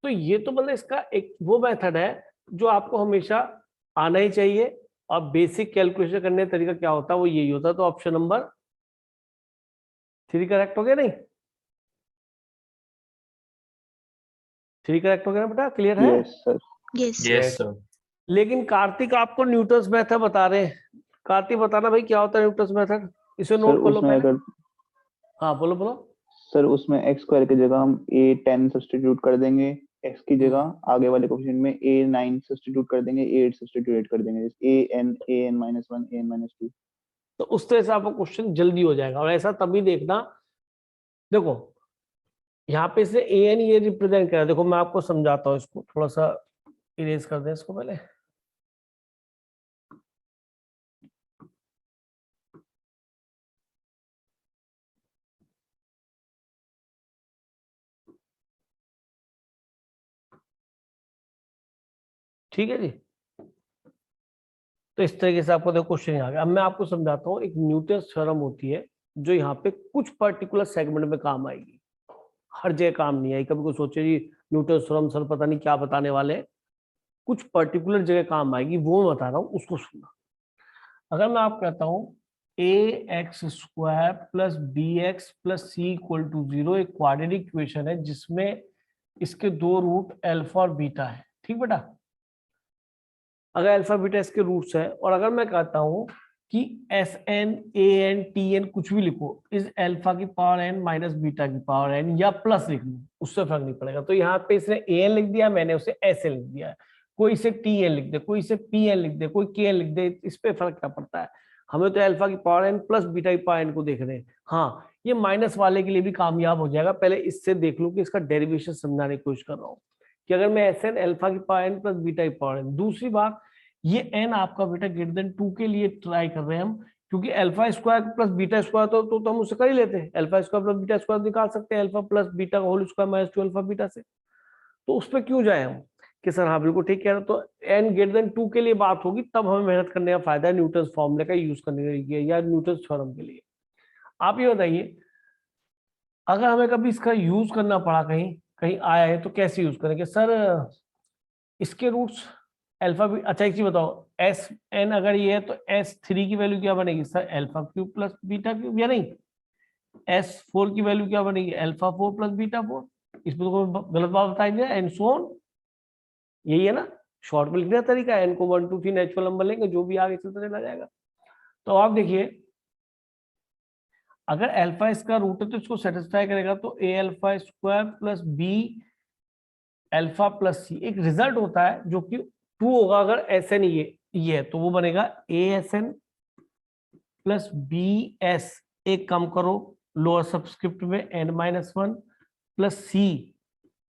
तो ये तो मतलब इसका एक वो मेथड है जो आपको हमेशा आना ही चाहिए, और बेसिक कैलकुलेशन करने का तरीका क्या होता है वो यही होता है। तो ऑप्शन नंबर 3 करेक्ट हो गया, नहीं? 3 करेक्ट हो गया बेटा? क्लियर है? Yes sir. Yes yes sir. लेकिन कार्तिक आपको न्यूटन्स मेथड बता रहे हैं। कार्तिक बताना भाई क्या होता है न्यूटन्स मेथड, इसे सर नोट कर लो उसमें पहले। अगर हाँ बोलो बोलो। सर उसमें x स्क्वायर की जगह हम a10 सब्स्टिट्यूट कर देंगे x की जगह आगे वाले कोएफिशिएंट में a9 सब्स्टिट्यूट कर देंगे, a8 सब्स्टिट्यूट कर देंगे, जैसे an -1 an -2। तो उस तरह से आपका क्वेश्चन जल्दी हो जाएगा। और ऐसा तभी देखना, देखो यहाँ पे से an ये रिप्रेजेंट कर रहा है। देखो मैं आपको समझाता हूँ, इसको थोड़ा सा इरेज कर दें इसको पहले। ठीक है जी, तो इस तरीके से आपको देखो क्वेश्चन आ गया। अब मैं आपको समझाता हूँ, एक न्यूटन थ्योरम होती है जो यहाँ पे कुछ पर्टिकुलर सेगमेंट में काम आएगी, हर जगह काम नहीं आएगी। कभी कोई सोचे जी न्यूटन थ्योरम सर पता नहीं क्या बताने वाले हैं, कुछ पर्टिकुलर जगह काम आएगी, वो मैं बता रहा हूँ, उसको सुनना। अगर मैं आपको कहता हूँ ax² plus bx plus c equal to 0 एक क्वाड्रेटिक इक्वेशन है जिसमें इसके दो रूट अल्फा और बीटा है, ठीक बेटा। अगर अल्फा बीटा इसके रूट्स है, और अगर मैं कहता हूं कि Sn An Tn कुछ भी लिखो, इस अल्फा की पावर n माइनस बीटा की पावर n या प्लस लिख लो, उससे फर्क नहीं पड़ेगा। तो यहाँ पे इसने An लिख दिया, मैंने उसे Sn लिख दिया है। कोई इसे Tn लिख दे, कोई इसे Pn लिख दे, कोई Kn लिख दे, इस पे फर्क क्या पड़ता है। हमें तो अल्फा की पावर n प्लस बीटा की पावर n को देख रहे हैं। हाँ, ये माइनस वाले के लिए भी कामयाब हो जाएगा। पहले इससे देख लो कि इसका डेरिवेशन समझाने की कोशिश कर रहा हूँ कि अगर मैं Sn अल्फा की पावर n प्लस बीटा की पावर n, दूसरी बात ये n आपका बेटा ग्रेटर देन 2 के लिए ट्राई कर रहे हैं हम, क्योंकि alpha square plus beta square तो हम उससे कर ही लेते हैं। Alpha square plus beta square निकाल सकते हैं अल्फा प्लस बीटा का whole square minus 2 alpha beta से। तो उस पर क्यों जाए हम कि सर हाँ बिल्कुल ठीक कह रहे हो। तो n ग्रेटर देन 2 के लिए बात होगी, तब हमें मेहनत करने का फायदा है न्यूटन फॉर्मूले का यूज करने के लिए या न्यूटन थ्योरम के लिए। आप ये बताइए, अगर हमें कभी इसका यूज करना पड़ा, कहीं कहीं आया है, तो कैसे यूज करेंगे सर। इसके रूट्स अल्फा भी, अच्छा एक चीज बताओ, एस एन अगर ये है तो S3 की वैल्यू क्या बनेगी sir, alpha cube plus beta cube, या नहीं S4 की वैल्यू क्या बनेगी, अल्फा 4 प्लस बीटा 4। इसमें तो कोई गलत बात बताएंगे, एंड सो ऑन, यही है ना शॉर्ट में लिखने का तरीका। एन को 1 2 3 नेचुरल नंबर लेंगे, जो भी आगे चलता चला जाएगा। तो आप देखिए, अगर अल्फा इसका रूट है तो इसको सेटिस्फाई करेगा, तो a alpha square plus b alpha plus c एक रिजल्ट होता है जो कि 2 होगा। अगर एस एन ये है तो वो बनेगा A S N plus B S, एक कम करो लोअर सबस्क्रिप्ट में n-1 plus C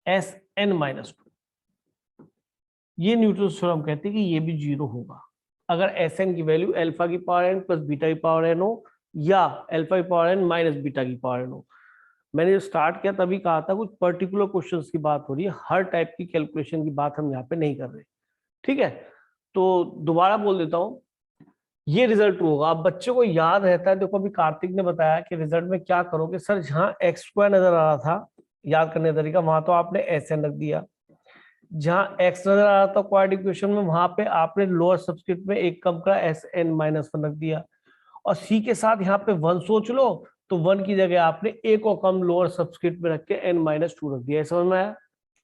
S n-2। ये न्यूटन थ्योरम कहते हैं कि ये भी 0 होगा अगर एस एन की वैल्यू अल्फा की पावर n प्लस बीटा की पावर n हो, या अल्फा की पावर n माइनस बीटा की पावर n हो। मैंने जो स्टार्ट किया तभी कहा था कुछ पर्टिकुलर क्वेश्चंस की बात हो रही है, हर टाइप की कैलकुलेशन की बात हम यहाँ पे नहीं कर रहे, ठीक है। तो दोबारा बोल देता हूँ, ये रिजल्ट होगा। अब बच्चों को याद रहता है, देखो अभी कार्तिक ने बताया कि रिजल्ट में क्या करोगे सर, जहां x² नजर आ रहा था, याद करने का तरीका, वहां तो आपने Sn रख दिया। जहां x नजर आ रहा था क्वाड्रेटिक इक्वेशन में, वहां पे आपने लोअर सबस्क्रिप्ट में एक कम का Sn-1 रख दिया। और c के साथ यहाँ पे 1 सोच लो, तो 1 की जगह आपने एक और कम लोअर सबस्क्रिप्ट में रख के n-2 रख दिया। समझ में आया।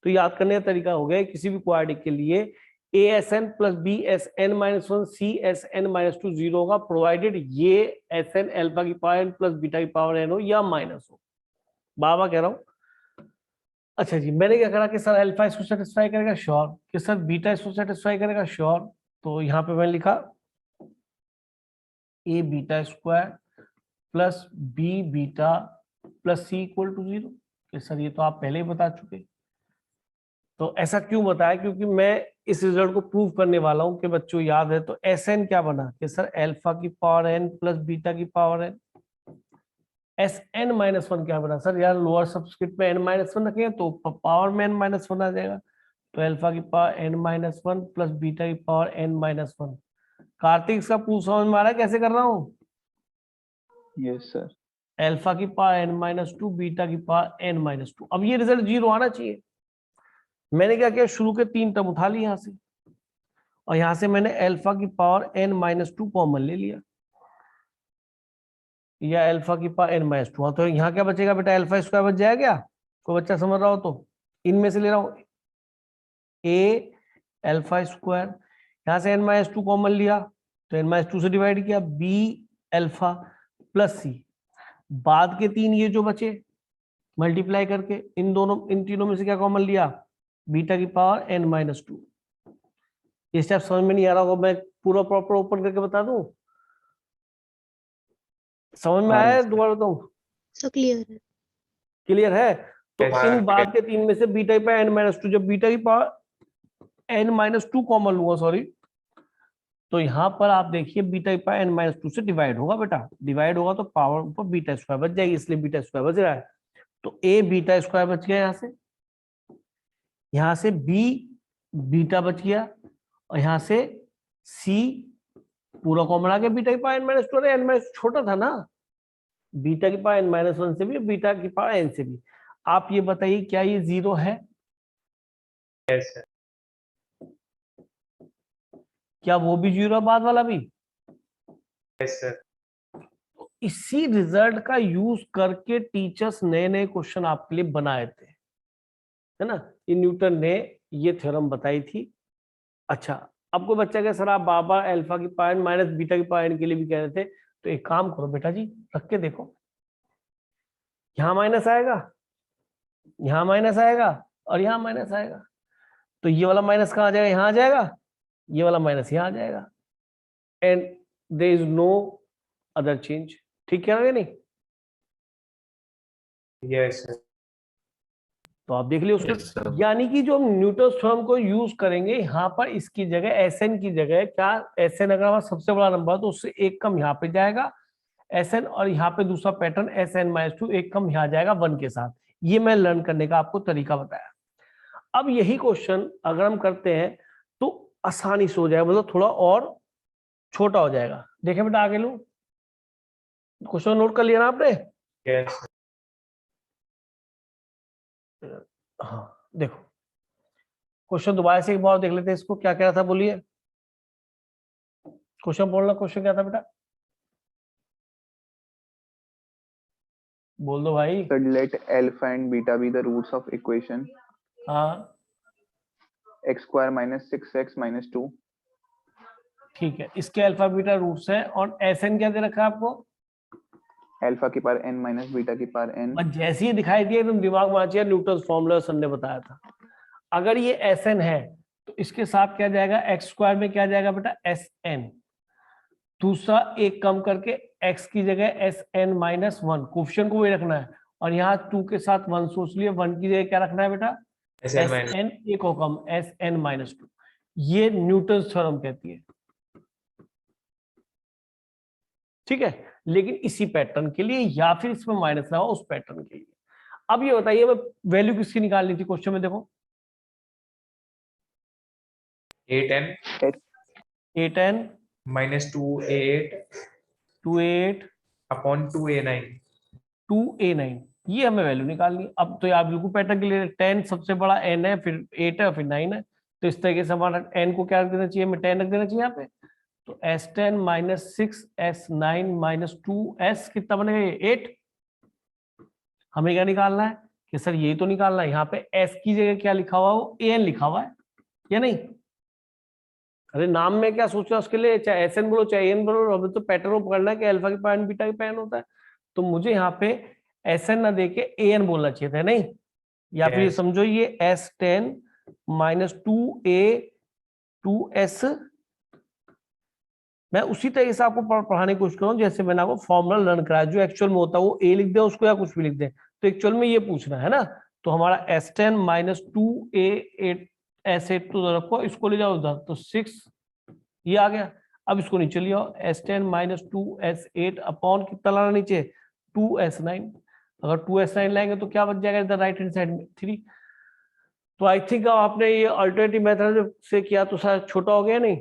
तो याद करने का तरीका हो गया, किसी भी क्वाड्रेटिक के लिए ASN प्लस BSN-1 CSN-2 0 होगा, प्रोवाइडेड ये SN अल्फा की पावर n प्लस बीटा की पावर n हो या माइनस हो। बाबा कह रहा हूं। अच्छा जी, मैंने क्या करा कि सर अल्फा इसको सेटिस्फाई करेगा, श्योर। कि सर बीटा इसको सेटिस्फाई करेगा, श्योर। तो यहाँ पे मैंने लिखा a beta square plus b beta plus c equal to 0। कि सर ये तो आप पहले ही बता चुके। तो ऐसा क्यों बताया, क्योंकि मैं इस रिजल्ट को प्रूव करने वाला हूं कि बच्चों याद है। तो Sn क्या बना कि सर अल्फा की पावर n प्लस बीटा की पावर n। Sn-1 क्या बना सर, यार लोअर सबस्क्रिप्ट में n-1 रखेंगे तो पावर में n-1 आ जाएगा। तो अल्फा की पावर n-1 प्लस बीटा की पावर n-1। कार्तिक इसका प्रूफ समझ में आ रहा है कैसे कर रहा हूँ। Yes sir. अल्फा की पावर n-2 बीटा की पावर n-2। अब ये रिजल्ट 0 आना चाहिए। मैंने क्या किया, शुरू के 3 टर्म उठा लिए यहां से, और यहां से मैंने अल्फा की पावर n-2 कॉमन ले लिया, या अल्फा की पावर n-2। तो यहाँ क्या बचेगा बेटा, अल्फा स्क्वायर बच जाएगा क्या, कोई बच्चा समझ रहा हो तो। इनमें से ले रहा हूं a अल्फा स्क्वायर, यहां से n-2 कॉमन लिया तो n-2 से डिवाइड किया, b अल्फा प्लस c, बाद के 3 ये जो बचे मल्टीप्लाई करके इन तीनों में से क्या कॉमन लिया, बीटा की पावर n-2। ये स्टेप समझ में नहीं आ रहा होगा, मैं पूरा प्रॉपर ओपन करके बता दूं, समझ में हाँ, आया है? sir. दोबारा बताऊं, सो क्लियर है। क्लियर है? तो Yes, इन sir. बाद के तीन में से बीटा की पावर n-2, जब बीटा की पावर n-2 कॉमन लूंगा, सॉरी, तो यहां पर आप देखिए बीटा की पावर n-2 से डिवाइड होगा बेटा, डिवाइड होगा तो पावर ऊपर बीटा स्क्वायर बच जाएगी, इसलिए बीटा स्क्वायर बच रहा है। तो a बीटा स्क्वायर बच गया, यहां से b बीटा बच गया, और यहां से c पूरा कॉमन आ गया, बीटा की पावर n-2, अरे n- छोटा था ना, बीटा की पावर n-1 से भी, बीटा की पावर n से भी। आप ये बताइए क्या ये 0 है? Yes, sir. क्या वो भी 0 है, बाद वाला भी? Yes, sir. इसी रिजल्ट का यूज करके टीचर्स नए नए क्वेश्चन आपके लिए बनाए थे, है ना? ये न्यूटन ने ये थ्योरम बताई थी। अच्छा, अब कोई बच्चा कहे सर आप बाबा अल्फा की पावर माइनस बीटा की पावर n के लिए भी कह रहे थे, तो एक काम करो बेटा जी, रख के देखो, यहां माइनस आएगा, यहां माइनस आएगा, और यहां माइनस आएगा, तो ये वाला माइनस कहाँ आ जाएगा? यहां आ जाएगा, ये वाला माइनस यहां आ जाएगा, and there is no other change. ठीक है ना? नहीं, Yes, sir. तो आप देख लियो उसको। Yes, sir. यानी कि जो हम न्यूटन थ्योरम को यूज करेंगे यहाँ पर, इसकी जगह एसएन की जगह क्या, एसएन अगर हमारा सबसे बड़ा नंबर तो उससे एक कम यहाँ पे जाएगा एसएन, और यहाँ पे दूसरा पैटर्न SN-2 एक कम यहाँ जाएगा 1 के साथ। ये मैं लर्न करने का आपको तरीका बताया। अब यही क्वेश्चन अगर हम करते हैं तो आसानी से हो जाएगा, मतलब थोड़ा और छोटा हो जाएगा। देखें बेटा, आगे लू, क्वेश्चन नोट कर लिया ना आपने? Yes, sir. हाँ देखो, क्वेश्चन दोबारा से एक बार देख लेते हैं इसको, क्या कह रहा था बोलिए, क्वेश्चन बोलना, क्वेश्चन क्या था बेटा, बोल दो भाई। So let alpha and beta be the roots of equation हाँ x square minus 6x minus 2. ठीक है, इसके अल्फा बीटा रूट्स हैं, और एसएन क्या दे रखा है आपको? अल्फा की पावर n minus बीटा की पावर n. बस जैसे ही दिखाई दिया एकदम दिमाग में आ जाए, न्यूटन फॉर्मूला सर ने बताया था। अगर ये एसएन है तो इसके साथ क्या जाएगा, एक्स स्क्वायर में क्या जाएगा बेटा, एसएन, दूसरा एक कम करके एक्स की जगह SN-1, कोफिशिएंट को वही रखना है, और यहाँ 2 के साथ 1 सोच लिए, 1 की जगह क्या रखना है बेटा, SN minus. SN एक और कम, SN-2। ये न्यूटन थ्योरम कहती है, ठीक है? लेकिन इसी पैटर्न के लिए, या फिर इसमें माइनस ना हो उस पैटर्न के लिए। अब ये बताइए, वैल्यू किसकी निकालनी थी क्वेश्चन में? देखो 8n 8n minus 2a8 2a8 upon 2a9. 2a9, ये हमें वैल्यू निकालनी। अब तो यार बिल्कुल पैटर्न के लिए 10 सबसे बड़ा n है, फिर 8 है, फिर 9 है, तो इस तरीके से हमारा n को क्या रख देना चाहिए, हमें 10 रख देना चाहिए यहाँ पे। तो S10 minus 6 S9 minus 2S कितना बनेगा, 8। हमें क्या निकालना है कि सर यही तो निकालना है, यहाँ पे S की जगह क्या लिखा हुआ है, वो AN लिखा हुआ है या नहीं? अरे नाम में क्या सोचना उसके लिए, चाहे SN बोलो चाहे AN बोलो, हमें तो पैटर्न पकड़ना है कि अल्फा की पावर बीटा की पावर होता है, तो मुझे यहाँ पे SN ना देके AN बोलना चाहिए था, नहीं? या फिर ये Yes. समझो ये S10 minus 2A 2S, मैं उसी तरीके से आपको पढ़ाने की कोशिश करूँ जैसे मैंने आपको फॉर्मूला लर्न कराया, जो एक्चुअल में होता है वो ए लिख दे उसको या कुछ भी लिख दे, तो एक्चुअल में ये पूछना है ना। तो हमारा S10 minus 2A8 S8 तो रखो, इसको ले जाओ उधर, तो 6 ये आ गया। अब इसको नीचे लियो, S10 minus 2S8 अपॉन कितना लाना नीचे, 2S9। अगर 2S9 लाएंगे तो क्या बच जाएगा इधर राइट हैंड साइड में, 3। तो आई थिंक आपने ये अल्टरनेटिव मेथड से किया तो शायद छोटा हो गया, नहीं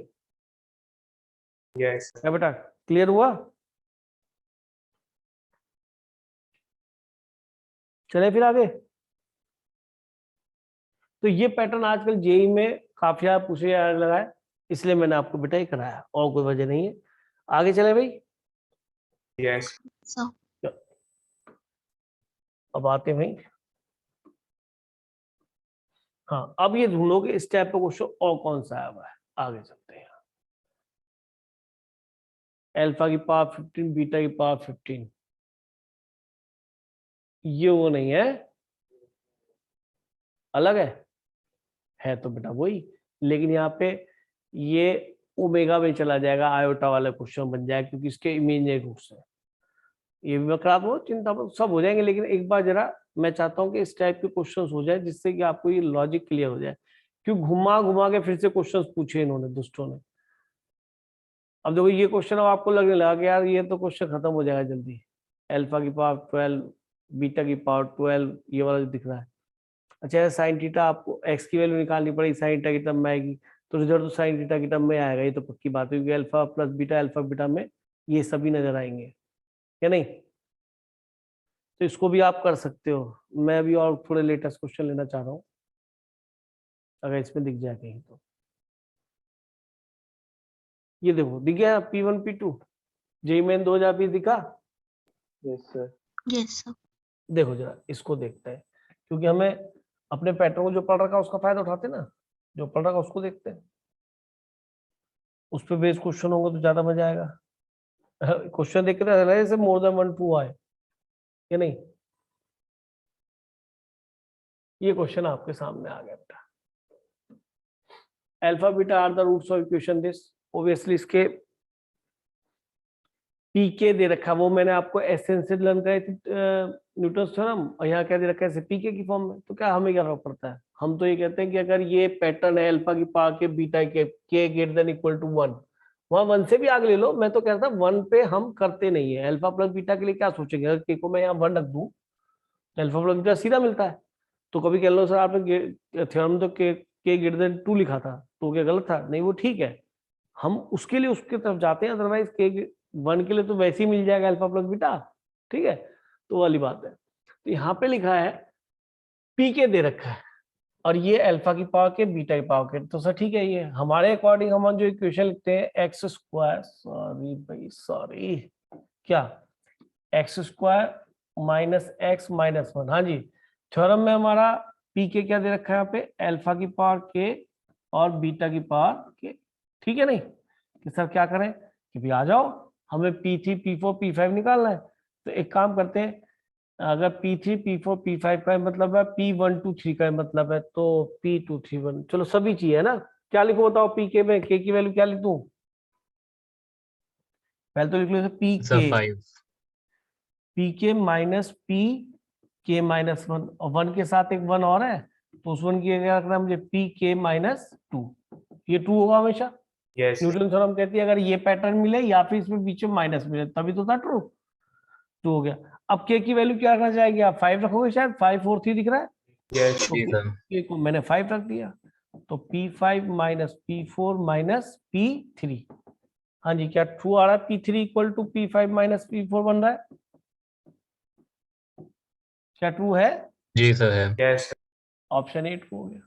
Yes, sir. क्या बेटा, क्लियर हुआ? चले फिर आगे। तो ये पैटर्न आजकल जेई में काफी पूछे जाने लगा है, इसलिए मैंने आपको बेटा ही कराया, और कोई वजह नहीं है। आगे चले भाई, Yes. सो अब आते हैं भाई। हाँ, अब ये ढूंढो कि इस टाइप का क्वेश्चन और कौन सा आया हुआ है। आगे चलते हैं, अल्फा की पावर 15 बीटा की पावर 15, ये वो नहीं है, अलग है। है तो बेटा वही, लेकिन यहाँ पे ये ओमेगा में चला जाएगा, आयोटा वाला क्वेश्चन बन जाएगा, क्योंकि इसके इमेजिनरी रूट्स है। ये भी मैं हो चिंता मत, सब हो जाएंगे, लेकिन एक बार जरा मैं चाहता हूँ कि इस टाइप के क्वेश्चंस हो जाए जिससे कि आपको ये लॉजिक क्लियर हो जाए, क्यों घुमा घुमा के फिर से क्वेश्चंस पूछे इन्होंने दुष्टों ने। अब देखो ये क्वेश्चन अब आपको लगने लगा कि यार ये तो क्वेश्चन खत्म हो जाएगा जल्दी, अल्फा की पावर 12 बीटा की पावर 12 ये वाला दिख रहा है। अच्छा साइन थीटा आपको एक्स की वैल्यू निकालनी पड़ेगी, साइन थीटा की टर्म में आएगी, तो रिजल्ट तो साइन थीटा की टर्म में आएगा, ये तो पक्की बात है, क्योंकि अल्फा बीटा में ये सभी नजर आएंगे, क्या नहीं? तो इसको भी आप कर सकते हो। मैं अभी और थोड़े लेटेस्ट क्वेश्चन लेना चाह रहा हूँ, अगर इसमें दिख जाए कहीं तो। ये देखो दिख गया P1 P2 जेई मेन 2020 दिखा? Yes sir. Yes sir. देखो जरा इसको देखते हैं, क्योंकि हमें अपने पैटर्न को जो पढ़ रखा है उसका फायदा उठाते ना, जो पढ़ रखा उसको देखते हैं, उस पर बेस्ड क्वेश्चन होगा तो ज्यादा मजा आएगा। क्वेश्चन देख के तो मोर देन 1 2 आए, या नहीं? ये क्वेश्चन आपके सामने आ गया बेटा, alpha beta are the roots of equation this, obviously इसके पीके दे रखा, वो मैंने आपको एसेंस से लर्न कराई थी न्यूटन थ्योरम, और यहाँ क्या दे रखा है पीके की फॉर्म में, तो क्या हमें क्या फर्क पड़ता है? हम तो ये कहते हैं कि अगर ये पैटर्न है अल्फा की पावर के बीटा के ग्रेटर देन इक्वल टू 1, वहां 1 से भी आगे ले लो, मैं तो कहता 1 पे हम करते नहीं है। अल्फा प्लस बीटा के लिए क्या सोचेंगे, अगर के को मैं यहाँ 1 रख दूं अल्फा प्लस बीटा सीधा मिलता है, तो कभी कह लो सर आपने थ्योरम तो के ग्रेटर देन 2 लिखा था, तो क्या गलत था? नहीं, वो ठीक है, हम उसके लिए उसके तरफ जाते हैं, अदरवाइज के 1 के लिए तो वैसे ही मिल जाएगा अल्फा प्लस बीटा, ठीक है, तो वाली बात है। तो यहाँ पे लिखा है पी के दे रखा है, और ये अल्फा की पावर के बीटा की पावर के, तो सर ठीक है, ये हमारे अकॉर्डिंग हम जो इक्वेशन लिखते हैं एक्स स्क्वायर, सॉरी भाई सॉरी, क्या x square minus x minus 1, हाँ जी, थ्योरम में हमारा पी के क्या दे रखा है यहाँ पे, अल्फा की पावर के और बीटा की पावर के, ठीक है नहीं? कि सर क्या करें कि भी आ जाओ, हमें P3 P4 P5 निकालना है, तो एक काम करते हैं, अगर P3 P4 P5 का मतलब है, P1 2 3 का मतलब है, तो P2 3 1, चलो सभी चाहिए है ना, क्या लिखो बताओ पी के में, के की वैल्यू क्या लिख दूं? पहले तो लिख लो पी के माइनस पी के माइनस 1, और 1 के साथ एक 1 और है, तो उस 1 की क्या रखना है मुझे, पी के माइनस 2, ये 2 होगा हमेशा। Yes. न्यूटन थ्योरम कहती है अगर ये पैटर्न मिले या फिर इसमें बीच में माइनस मिले तभी तो था ट्रू, 2 हो गया। अब के की वैल्यू क्या रखना चाहेंगे आप, 5 रखोगे शायद, 5 4 3 दिख रहा है, Yes. जी सर। के को मैंने 5 रख दिया, तो P5 minus P4 minus P3, हाँ जी, क्या ट्रू आ रहा है? P3 equal to P5 minus P4 बन रहा है, क्या ट्रू है? जी सर है। Yes. ऑप्शन 8 हो गया।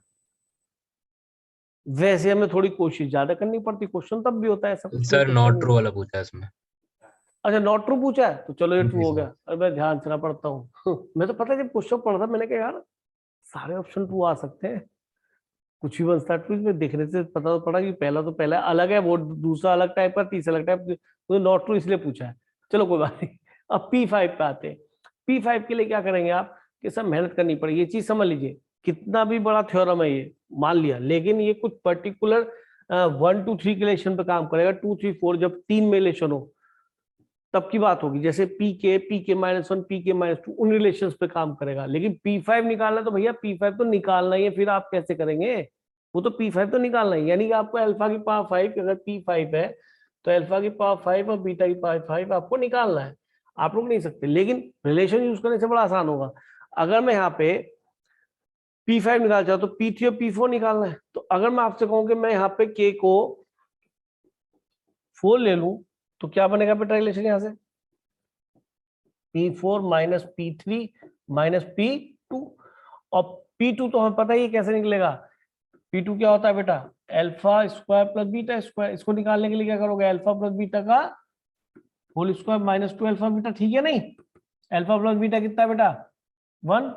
वैसे हमें थोड़ी कोशिश ज्यादा करनी पड़ती, क्वेश्चन तब भी होता है ऐसा कुछ सर नहीं नॉट करता ट्रू वाला पूछा है इसमें। अच्छा नॉट ट्रू पूछा है, तो चलो ये ट्रू जी हो सर। गया, अरे मैं ध्यान से ना पढ़ता हूँ मैं तो पता है जब क्वेश्चन पढ़ रहा मैंने कहा यार सारे ऑप्शन ट्रू आ सकते हैं, कुछ भी बन सकता है ट्रू, इसमें देखने से पता तो पड़ा कि पहला तो पहला अलग है, वो दूसरा अलग टाइप का, तीसरा अलग टाइप, तो नॉट ट्रू इसलिए पूछा है, चलो कोई बात नहीं। अब P5 पे आते हैं, P5 के लिए क्या करेंगे आप कि सब मेहनत करनी पड़ेगी, ये चीज समझ लीजिए, कितना भी बड़ा थ्योरम है ये मान लिया, लेकिन ये कुछ पर्टिकुलर 1 2 3 के रिलेशन पे काम करेगा, 2 3 4 जब 3 में रिलेशन हो तब की बात होगी, जैसे पी के माइनस 1 पी के माइनस 2 उन रिलेशंस पे काम करेगा, लेकिन P5 निकालना तो भैया P5 तो निकालना ही है, फिर आप कैसे करेंगे, वो तो P5 तो निकालना ही, यानी कि आपको अल्फा की पावर 5 अगर P5 है तो अल्फा की पावर 5 और बीटा की पावर 5 आपको निकालना है, आप लोग नहीं सकते, लेकिन रिलेशन यूज करने से बड़ा आसान होगा। अगर मैं यहाँ पे P5 निकाल चाहूँ तो P3 और P4 निकालना है, तो अगर मैं आपसे कहूँ कि मैं यहाँ पे K को 4 ले लूं तो क्या बनेगा बेटा रिलेशन यहाँ से, P4 minus P3 minus P2, और P2 तो हमें पता ही है कैसे निकलेगा, P2 क्या होता है बेटा, alpha square plus beta square, इसको निकालने के लिए क्या करोगे, अल्फा प्लस बीटा का whole square minus 2 alpha beta, ठीक है नहीं, अल्फा प्लस बीटा कितना है बेटा 1,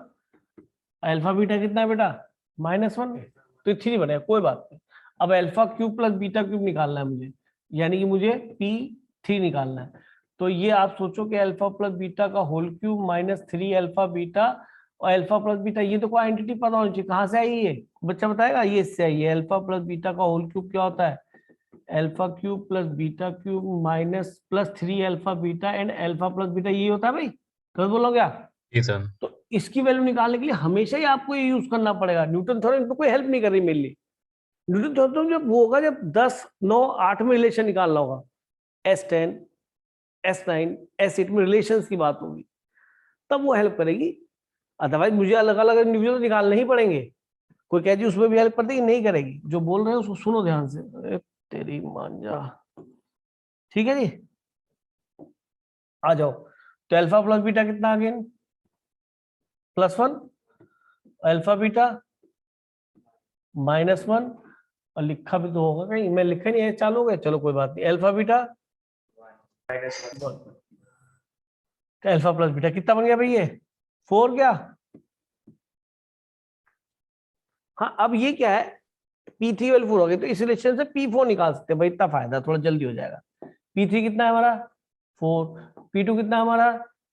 अल्फा बीटा कितना है बेटा -1, तो 3 बनेगा, कोई बात नहीं। अब alpha cube plus beta cube निकालना है मुझे, यानी कि मुझे P3 निकालना है, तो ये आप सोचो कि अल्फा प्लस बीटा का whole cube minus 3 alpha beta और अल्फा प्लस बीटा, ये तो कोई आइडेंटिटी पता होनी चाहिए, कहाँ से आई ये बच्चा बताएगा? ये इससे आई है। अल्फा प्लस बीटा का होल क्यूब क्या होता है? Alpha cube plus beta cube minus plus 3 alpha beta and alpha plus beta, ये होता है भाई, गलत बोलो क्या? जी सर। तो इसकी वैल्यू निकालने के लिए हमेशा ही आपको ये यूज करना पड़ेगा। न्यूटन थ्योरम पे कोई हेल्प नहीं कर रही मेरे लिए। न्यूटन थ्योरम जब वो होगा जब 10, 9, 8 में रिलेशन निकालना होगा, S10, S9, S8 में रिलेशंस की बात होगी, तब वो हेल्प करेगी। अदरवाइज मुझे अलग अलग इंडिविजुअल निकालने ही पड़ेंगे। कोई कह जी उसमें भी हेल्प कर देगी, नहीं करेगी। जो बोल रहे हैं उसको सुनो ध्यान से। अरे तेरी मान जा। ठीक है जी, आ जाओ। तो अल्फा प्लस बीटा कितना अगेन? +1, अल्फा बीटा -1, और लिखा भी तो होगा कहीं, मैं लिखा नहीं है, चालू हो गया, चलो कोई बात नहीं। Alpha beta -1 alpha plus beta कितना बन गया भाई? ये 4 क्या? हाँ, अब ये क्या है, P3 वैल्यू 4 हो गई, तो इस रिलेशन से P4 निकाल सकते हैं भाई, इतना फायदा, थोड़ा जल्दी हो जाएगा। P3 कितना है हमारा? 4। P2 कितना है हमारा?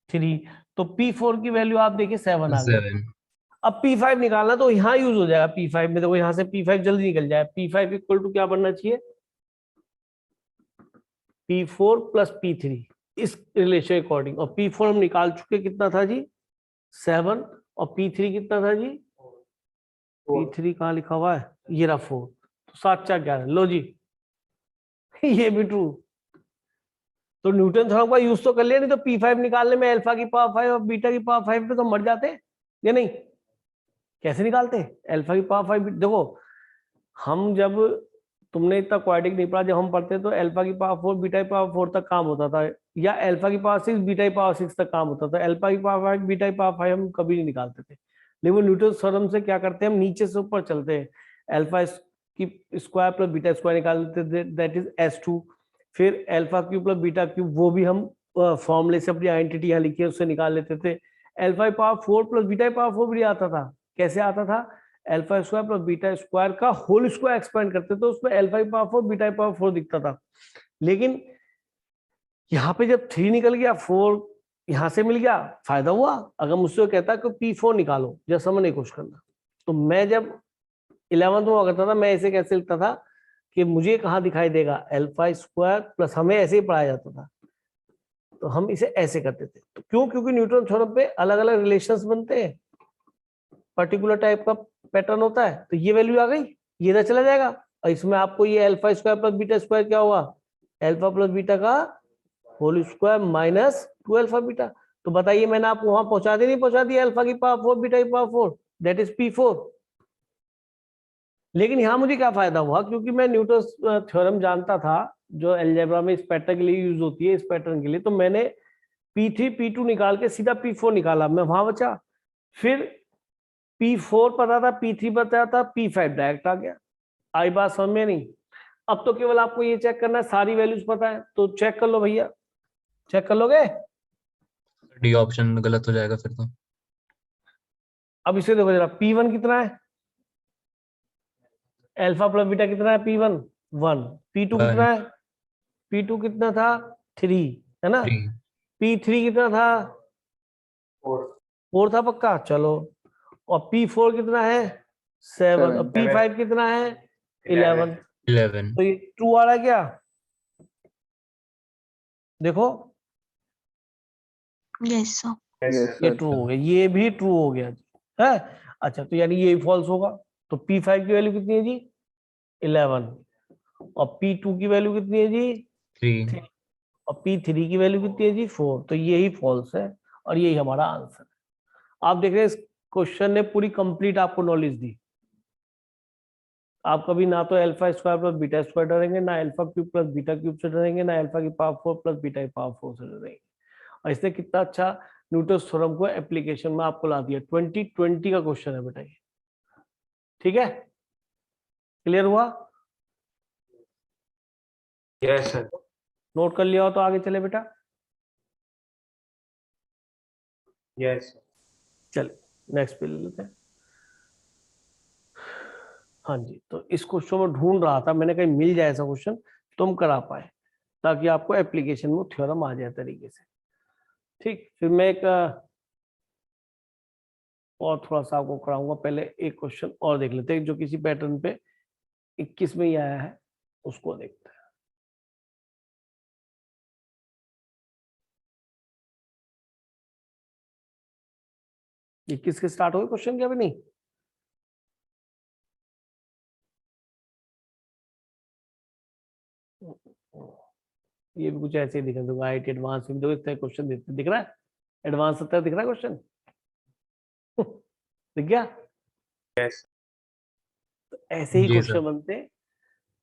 3। तो P4 की वैल्यू आप देखिए 7 आ गई। 7। अब P5 निकालना तो यहाँ यूज हो जाएगा। P5 में देखो, यहाँ से P5 जल्दी निकल जाए। P5 इक्वल टू क्या बनना चाहिए? P4 प्लस P3 इस रिलेशन अकॉर्डिंग। और P4 हम निकाल चुके, कितना था जी? 7। और P3 कितना था जी? P3 कहाँ लिखा हुआ है? ये रहा 4। तो 7 4 11, लो जी। ये भी ट्रू। तो न्यूटन थ्योरम का यूज तो कर लिया, नहीं तो P5 निकालने में अल्फा की पावर 5 और बीटा की पावर 5 पे तो मर जाते या नहीं? कैसे निकालते अल्फा की पावर 5? देखो, हम जब, तुमने इतना क्वाड्रेटिक नहीं पढ़ा, जब हम पढ़ते तो अल्फा की पावर 4 बीटा की पावर 4 तक काम होता था, या अल्फा की पावर 6 बीटा की पावर 6 तक काम होता था। अल्फा की पावर 5 बीटा की पावर 5 हम कभी नहीं निकालते थे। लेकिन न्यूटन थ्योरम से क्या करते हैं, हम नीचे से ऊपर चलते हैं। अल्फा की स्क्वायर प्लस बीटा स्क्वायर निकालते थे, दैट इज S2। फिर alpha cube plus beta cube, वो भी हम फॉर्मूले से अपनी आइडेंटिटी यहाँ लिखी है उससे निकाल लेते थे। अल्फा की पावर 4 प्लस बीटा की पावर 4 भी आता था। कैसे आता था? Alpha square plus beta square का होल स्क्वायर एक्सपेंड करते थे, उसमें अल्फा की पावर 4 बीटा की पावर 4 दिखता था। लेकिन यहाँ पे जब 3 निकल गया, 4 यहाँ से मिल गया, फायदा हुआ। अगर मुझसे कहता कि P4 निकालो, जब समझने की कोशिश करना, तो मैं जब 11th में हुआ करता था, मैं ऐसे कैसे लिखता था कि मुझे कहाँ दिखाई देगा अल्फा स्क्वायर प्लस, हमें ऐसे ही पढ़ाया जाता था, तो हम इसे ऐसे करते थे। तो क्यों? क्योंकि न्यूटन थ्योरम पे अलग अलग रिलेशंस बनते हैं, पर्टिकुलर टाइप का पैटर्न होता है। तो ये वैल्यू आ गई, ये ना चला जाएगा। और इसमें आपको ये alpha square plus beta square क्या हुआ? अल्फा प्लस बीटा का whole square minus 2 alpha beta. तो बताइए, मैंने आपको वहां पहुंचा दी, नहीं पहुंचा दी? अल्फा की पावर 4 बीटा की पावर 4, दैट इज P4। लेकिन यहाँ मुझे क्या फायदा हुआ? क्योंकि मैं न्यूटन थ्योरम जानता था, जो अलजेब्रा में इस पैटर्न के लिए यूज होती है, इस पैटर्न के लिए, तो मैंने P3 P2 निकाल के सीधा P4 निकाला, मैं वहां बचा। फिर P4 पता था, P3 पता था, P5 डायरेक्ट आ गया। आई बात समझ में? नहीं। अब तो केवल आपको ये चेक करना है, सारी वैल्यूज पता है, तो चेक कर लो भैया, चेक कर लोगे? डी ऑप्शन गलत हो जाएगा फिर तो। अब इसे देखो जरा, P1 कितना है? अल्फा प्लस बीटा कितना है? P1 1। P2 कितना है? P2 कितना था? 3, है ना? 3। P3 कितना था? 4 था पक्का, चलो। और P4 कितना है? 7। और P5 कितना है? 11। 11। तो ये ट्रू आ रहा है क्या? देखो, यस सर। ये ट्रू हो गया, ये भी ट्रू हो गया है। अच्छा, तो यानी ये फॉल्स होगा। तो P5 की वैल्यू कितनी है जी? 11। और P2 की वैल्यू कितनी है जी? 3। और P3 की वैल्यू कितनी है जी? 4। तो यही फॉल्स है, और यही हमारा आंसर है। आप देख रहे हैं, इस क्वेश्चन ने पूरी कंप्लीट आपको नॉलेज दी। आप कभी ना तो alpha square plus beta square डरेंगे, ना alpha cube plus beta cube से डरेंगे, ना अल्फा की पावर 4 प्लस बीटा की पावर 4 से डरेंगे। और इसने कितना अच्छा न्यूटन थ्योरम को एप्लीकेशन में आपको ला दिया। 2020 का क्वेश्चन है बेटा ये। ठीक है, क्लियर हुआ? Yes sir. नोट कर लिया हो तो आगे चले बेटा। यस। चलिए नेक्स्ट पे ले लेते हैं। हाँ जी, तो इस क्वेश्चन में ढूंढ रहा था मैंने, कहीं मिल जाए ऐसा क्वेश्चन तुम करा पाए, ताकि आपको एप्लीकेशन में थ्योरम आ जाए तरीके से। ठीक, फिर मैं एक और थोड़ा सा आपको कराऊंगा, पहले एक क्वेश्चन और देख लेते हैं जो किसी पैटर्न पे 21 में ही आया है, उसको देखते हैं। ये किसके स्टार्ट हो गए क्वेश्चन क्या? भी नहीं, ये भी कुछ ऐसे ही दिखा दूंगा। आईटी एडवांस में दो इतने क्वेश्चन दिख रहा है, एडवांस तक दिख रहा है क्वेश्चन दिख गया? Yes. तो ऐसे ही जी क्वेश्चन सर। बनते हैं।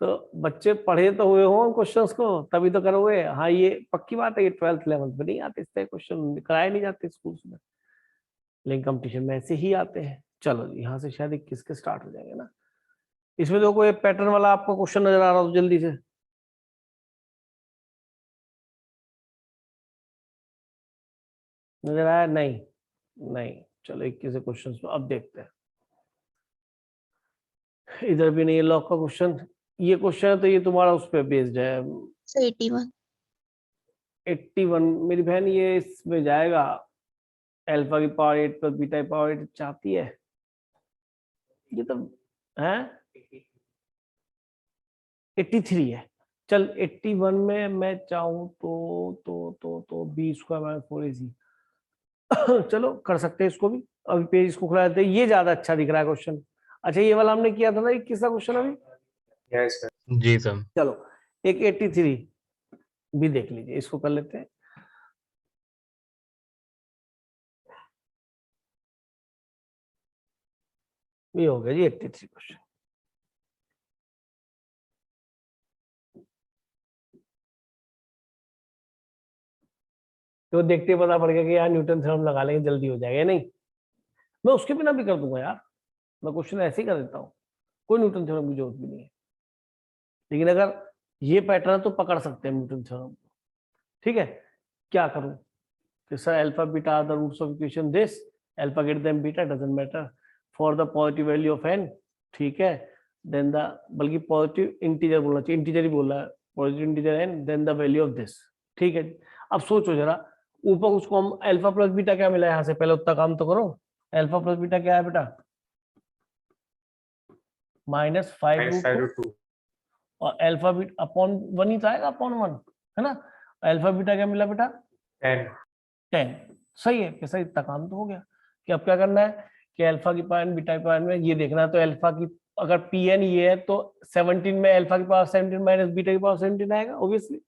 तो बच्चे पढ़े तो हुए हो क्वेश्चंस को तभी तो करोगे। हाँ ये पक्की बात है, ये 12th 11th में नहीं आते इस तरह क्वेश्चन, कराए नहीं जाते स्कूल्स में, लेकिन कंपटीशन में ऐसे ही आते हैं। चलो जी, यहाँ से शायद 21 के स्टार्ट हो जाएंगे ना। इसमें तो कोई पैटर्न वाला आपको क्वेश्चन नजर आ रहा हो जल्दी से? नजर आया? नहीं नहीं, चलो 21 क्वेश्चन अब देखते हैं। इधर भी नहीं है लॉग का क्वेश्चन। ये क्वेश्चन है तो ये तुम्हारा उस पर बेस्ड है। सर 81 81 मेरी बहन, ये इसमें जाएगा अल्फा की पावर 8 प्लस बीटा की पावर 8 चाहती है, ये तो है 83 है। चल 81 में मैं चाहूँ तो बी स्क्वायर माइनस 4ac चलो कर सकते हैं इसको भी। अभी पेज इसको खुला देते हैं, ये ज्यादा अच्छा दिख रहा है क्वेश्चन। अच्छा ये वाला हमने किया था ना, 21 का क्वेश्चन अभी। Yes, sir. जी सर। चलो एक 83 भी देख लीजिए, इसको कर लेते हैं। ये हो गया जी 83 क्वेश्चन। तो देखते ही पता पड़ गया कि यार न्यूटन थ्योरम लगा लेंगे जल्दी हो जाएगा। नहीं, मैं उसके बिना भी कर दूंगा यार, मैं क्वेश्चन ऐसे ही कर देता हूँ, कोई न्यूटन थ्योरम की जरूरत भी नहीं है। लेकिन अगर ये पैटर्न है तो पकड़ सकते हैं न्यूटन थ्योरम को। ठीक है, क्या करूं कि sir alpha beta are the roots of equation this, alpha greater than beta doesn't matter for the positive value of n. ठीक है, देन द, बल्कि पॉजिटिव इंटीजर बोलना चाहिए, इंटीजर ही बोल रहा है, positive integer n then the value of this. ठीक है, अब सोचो जरा, ऊपर उसको हम अल्फा प्लस बीटा क्या मिला है यहाँ से, पहले उतना काम तो करो। अल्फा प्लस बीटा क्या है बेटा? -5 Minus रूट 5 2 root 2. और अल्फा बीटा अपॉन 1 ही तो आएगा, अपॉन 1 है ना। अल्फा बीटा क्या मिला बेटा? 10. 10। सही है कि सही, इतना काम तो हो गया कि अब क्या करना है कि अल्फा की पावर एन बीटा की पावर में ये देखना है। तो अल्फा की अगर पी एन ये है तो 17 में अल्फा की पावर 17 माइनस बीटा की पावर 17 आएगा ऑब्वियसली।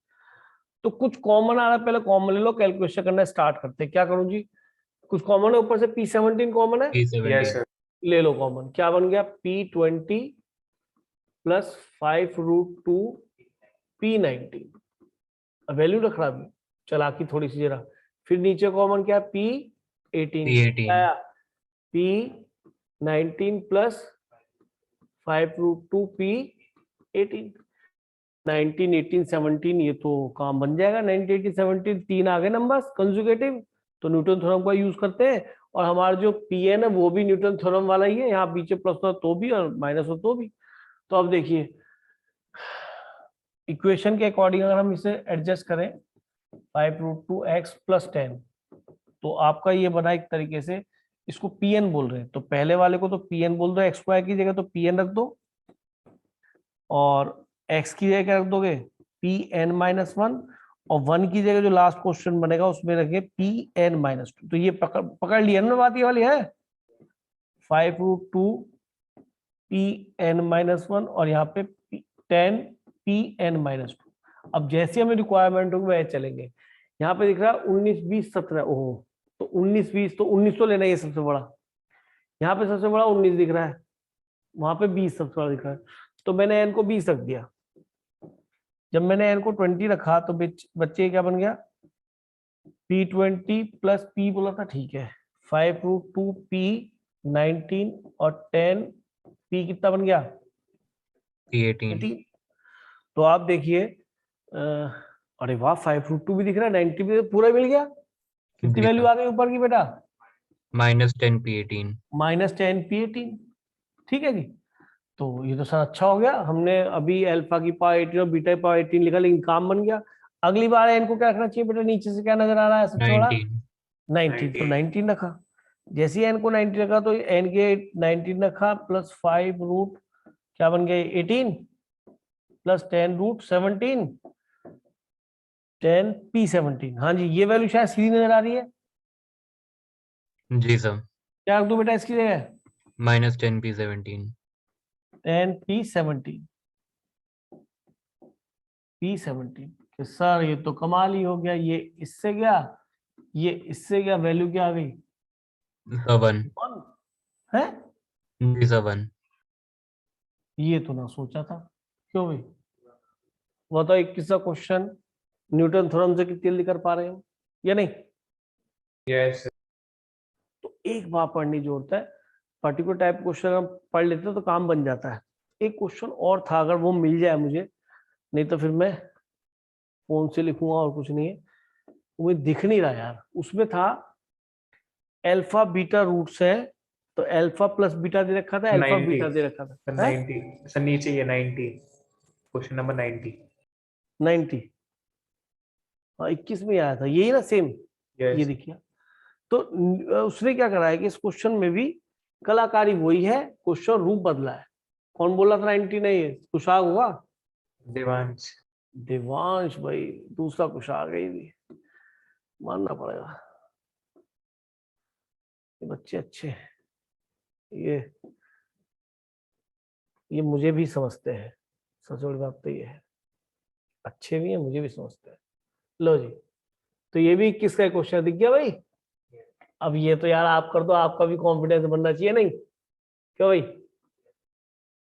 तो कुछ कॉमन आ रहा है, पहले कॉमन ले लो, कैलकुलेशन करना स्टार्ट करते हैं। क्या करूं जी, कुछ कॉमन है ऊपर से, P17 कॉमन है, P17 Yes, sir. ले लो कॉमन। क्या बन गया? P20 plus 5 root 2 P19। Value रख रहा भी, चलाकी थोड़ी सी जरा। फिर नीचे कॉमन क्या? P18 P18 आया, P19 प्लस 5 रूट 2 P18। 19 18 17 ये तो काम बन जाएगा। 19 18 17 तीन आ गए नंबर्स कंजुगेटिव, तो न्यूटन थ्योरम का यूज करते हैं। और हमारा जो Pn है वो भी न्यूटन थ्योरम वाला ही है, यहाँ पीछे प्लस हो तो भी और माइनस हो तो भी। तो अब देखिए इक्वेशन के अकॉर्डिंग अगर हम इसे एडजस्ट करें 5 रूट 2 एक्स प्लस 10, तो आपका ये बना एक तरीके से, इसको Pn बोल रहे हैं तो पहले वाले को तो Pn बोल दो, एक्स स्क्वायर की जगह तो Pn रख दो, और x की जगह क्या रख दोगे? Pn-1, और 1 की जगह जो लास्ट क्वेश्चन बनेगा उसमें रखेंगे Pn-2। तो ये पकड़ लिया ना बात, ये वाली है 5 रूट 2 Pn-1 और यहाँ पे 10 Pn-2। अब जैसे हमें रिक्वायरमेंट होगी वह चलेंगे। यहाँ पे दिख रहा है 19 20 17, ओहो तो 19 20 तो 19 तो लेना ही है सबसे बड़ा। यहाँ पे सबसे बड़ा 19 दिख रहा है, वहां पे 20 सबसे बड़ा दिख रहा है, तो मैंने n को 20 रख दिया। जब मैंने n को 20 रखा तो बच्चे क्या बन गया? P20 प्लस P बोला था, ठीक है, 5 रूट 2 P19 और 10 P कितना बन गया? P18 18। तो आप देखिए अरे वाह, 5 रूट 2 भी दिख रहा है, 90 भी पूरा मिल गया। कितनी जी वैल्यू सर। आ गई ऊपर की बेटा? -10 P18 -10 P18। ठीक है जी, तो ये तो सर अच्छा हो गया। हमने अभी अल्फा की पावर 18 और बीटा की पावर 18 लिखा, लेकिन काम बन गया। अगली बार इनको क्या रखना चाहिए बेटा? नीचे से क्या नजर आ रहा है सबसे बड़ा? 19 19, तो 19 रखा। जैसे ही n को 90 रखा तो n के 19 रखा प्लस 5 रूट क्या बन गया 18 प्लस 10 रूट 17 10 p17। हाँ जी, ये वैल्यू शायद सीधी नजर आ रही है। जी सर। क्या रख दूं बेटा इसकी जगह? -10 p17। 10 p17 p17। सर ये तो कमाल ही हो गया, ये इससे गया, ये इससे गया, वैल्यू क्या आ गई? 1 1 है। जी सर 1। ये तो ना सोचा था। क्यों भाई बताओ, 21 का क्वेश्चन न्यूटन थ्योरम से कितनी जल्दी कर पा रहे हो या नहीं? Yes, sir. तो एक बार पढ़नी जो होता है, पर्टिकुलर टाइप क्वेश्चन हम पढ़ लेते हैं तो काम बन जाता है। एक क्वेश्चन और था, अगर वो मिल जाए मुझे, नहीं तो फिर मैं फोन से लिखूंगा और कुछ नहीं है, मुझे दिख नहीं रहा यार। उसमें था अल्फा बीटा रूट्स है, तो अल्फा प्लस बीटा दे रखा था, अल्फा 90. बीटा दे रखा था। Sir, है 90. Sir, नीचे ये 90. Question number 90. 90। हाँ 21 में आया था यही ना सेम। ये Yes. देखिए, तो उसने क्या करा है कि इस क्वेश्चन में भी कलाकारी वही है, क्वेश्चन रूप बदला है। कौन बोला था 90 नहीं है? कुशाग हुआ, देवांश. देवांश भाई, दूसरा कुशाग है, ये भी मानना पड़ेगा। ये बच्चे अच्छे हैं, ये मुझे भी समझते हैं। सबसे बड़ी बात तो ये है, अच्छे भी हैं, मुझे भी समझते हैं। लो जी, तो ये भी किसका क्वेश्चन दिख गया भाई? अब ये तो यार आप कर दो, आपका भी कॉन्फिडेंस बनना चाहिए नहीं क्यों भाई?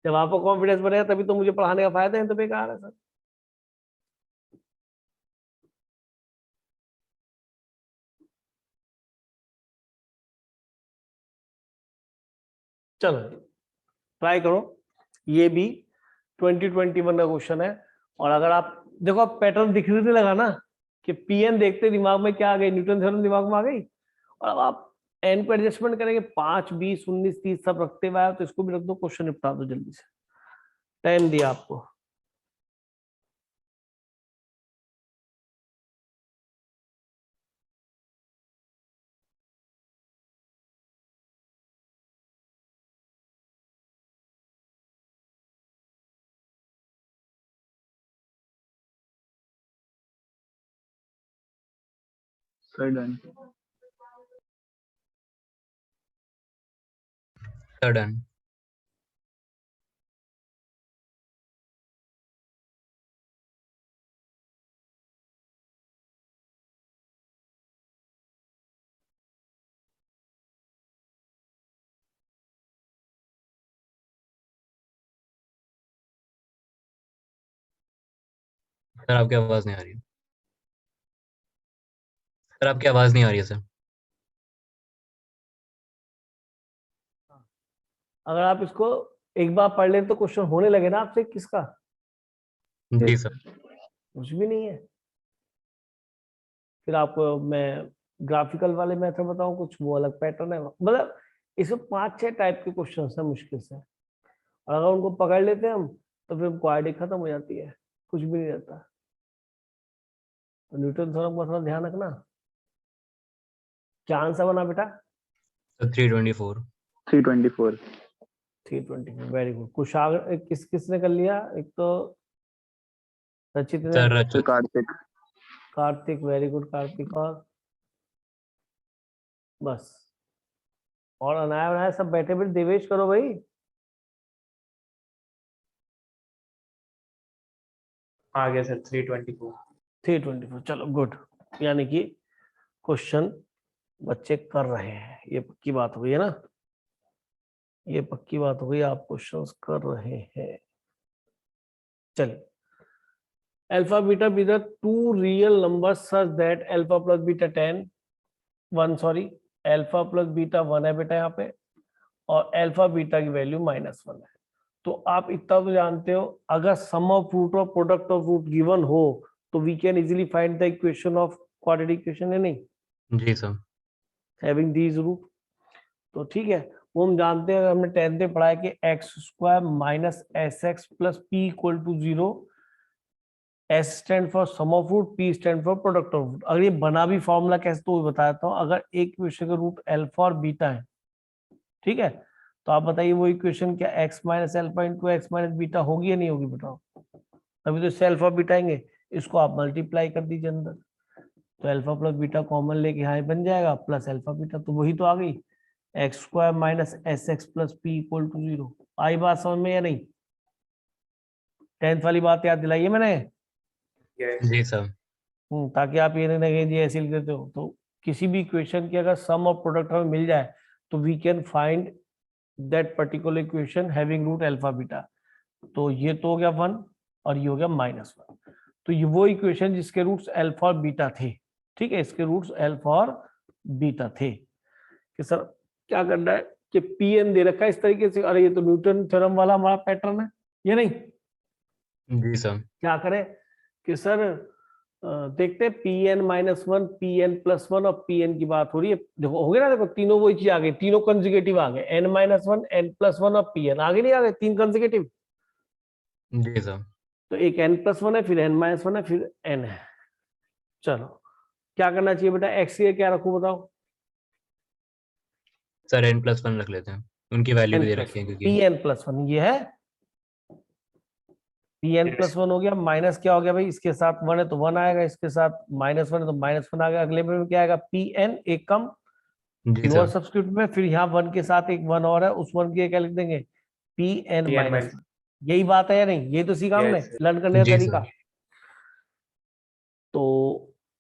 जब आपको कॉन्फिडेंस बनेगा तभी तो मुझे पढ़ाने का फायदा है, तो बेकार है सर। चलो ट्राई करो, ये भी 2021 का क्वेश्चन है। और अगर आप देखो, आप पैटर्न दिखने लगा ना कि पीएन देखते दिमाग में क्या आ गई, न्यूटन थ्योरम दिमाग में आ गई। और अब आप एन को एडजस्टमेंट करेंगे, 5 20 19 30 सब रखते हुए आए, तो इसको भी रख दो, क्वेश्चन निपटा दो जल्दी से। टाइम दिया आपको। Sir done. Sir done. Sir आपकी आवाज नहीं आ रही है। सर आपकी आवाज नहीं आ रही है सर। अगर आप इसको एक बार पढ़ लें तो क्वेश्चन होने लगे ना आपसे, किसका? जी सर। कुछ भी नहीं है। फिर आपको मैं ग्राफिकल वाले मेथड बताऊं, कुछ वो अलग पैटर्न है। मतलब इसमें 5-6 टाइप के क्वेश्चन है मुश्किल से, और अगर उनको पकड़ लेते हैं हम तो फिर क्वाड्रेटिक खत्म हो जाती है, कुछ भी नहीं रहता। तो न्यूटन थ्योरम का थोड़ा ध्यान रखना। क्या आंसर बना बेटा? सर 324। 324। 324, very good. कुशाग किसने कर लिया? एक तो रचित ने, sir sir Kartik. Kartik, very good Kartik. और बस, और अनाया बनाया सब बैठे बैठे देवेश करो भाई। आ गया सर 324. 324, चलो गुड। यानी कि क्वेश्चन बच्चे कर रहे हैं, ये पक्की बात हो गई है ना, ये पक्की बात हो गई, आप क्वेश्चंस कर रहे हैं। चलिए, alpha beta be the two real numbers such that alpha plus beta 10 1 sorry alpha plus beta 1 है बेटा यहाँ पे, और अल्फा बीटा की वैल्यू -1 है। तो आप इतना तो जानते हो, अगर सम ऑफ रूट और प्रोडक्ट ऑफ रूट गिवन हो तो we can easily find the equation of quadratic equation, है नहीं? जी सर। Having these root. तो ठीक है, वो हम जानते हैं, हमने 10th में पढ़ा है कि x² - sx + p = 0 S stand for sum of root, P stand for product of root. अगर ये बना भी फॉर्मूला कैसे तो बता देता हूँ। अगर एक इक्वेशन का रूट अल्फा और बीटा है, ठीक है, तो आप बताइए वो इक्वेशन क्या x minus alpha into x minus beta होगी या नहीं होगी, बताओ। अभी तो इससे अल्फा बीटा आएंगे, इसको आप मल्टीप्लाई कर दीजिए अंदर, तो अल्फा प्लस बीटा कॉमन लेके यहाँ बन जाएगा प्लस अल्फा बीटा, तो वही तो आ गई x square minus s x plus p equal to 0। आई बात समझ में या नहीं? 10th वाली बात याद दिलाई मैंने। Yes. जी सर। ताकि आप ये नहीं लगे जी ऐसे लिख देते हो। तो किसी भी इक्वेशन की अगर सम और प्रोडक्ट हमें मिल जाए तो we can find that particular equation having root alpha beta. तो ये तो हो गया 1 और ये हो गया -1। तो ये वो इक्वेशन जिसके रूट्स अल्फा और बीटा थे, ठीक है, इसके रूट्स अल्फा और बीटा थे। कि सर क्या करना है कि Pn दे रखा है इस तरीके से, अरे ये तो न्यूटन थ्योरम वाला हमारा पैटर्न है, ये नहीं? जी सर। क्या करें कि सर देखते हैं Pn -1, Pn +1 और Pn की बात हो रही है। देखो हो गया ना, देखो तीनों वही चीज आ गई, तीनों कंसेक्यूटिव आ गए, n-1, n+1 और Pn आगे नहीं आ गए, 3 कंसेक्यूटिव। जी सर। तो एक n+1 है, फिर n-1 है, फिर n है। चलो क्या करना चाहिए बेटा, x के क्या रखूं बताओ? सर n+1 रख लेते हैं, उनकी वैल्यू भी दे रखी है क्योंकि Pn+1 ये है, Pn+1 हो गया। माइनस क्या हो गया भाई, इसके साथ 1 है तो 1 आएगा, इसके साथ -1 है तो -1 आ गया। अगले में क्या आएगा, Pn एक कम जी लोअर सर। सब्स्टिट्यूट में, फिर यहाँ 1 के साथ एक 1 और है, उस 1 की क्या लिख देंगे, Pn-1। यही बात है या नहीं? यही तो सीखा हमने Yes, sir. लर्न करने का जी तरीका। सर। तो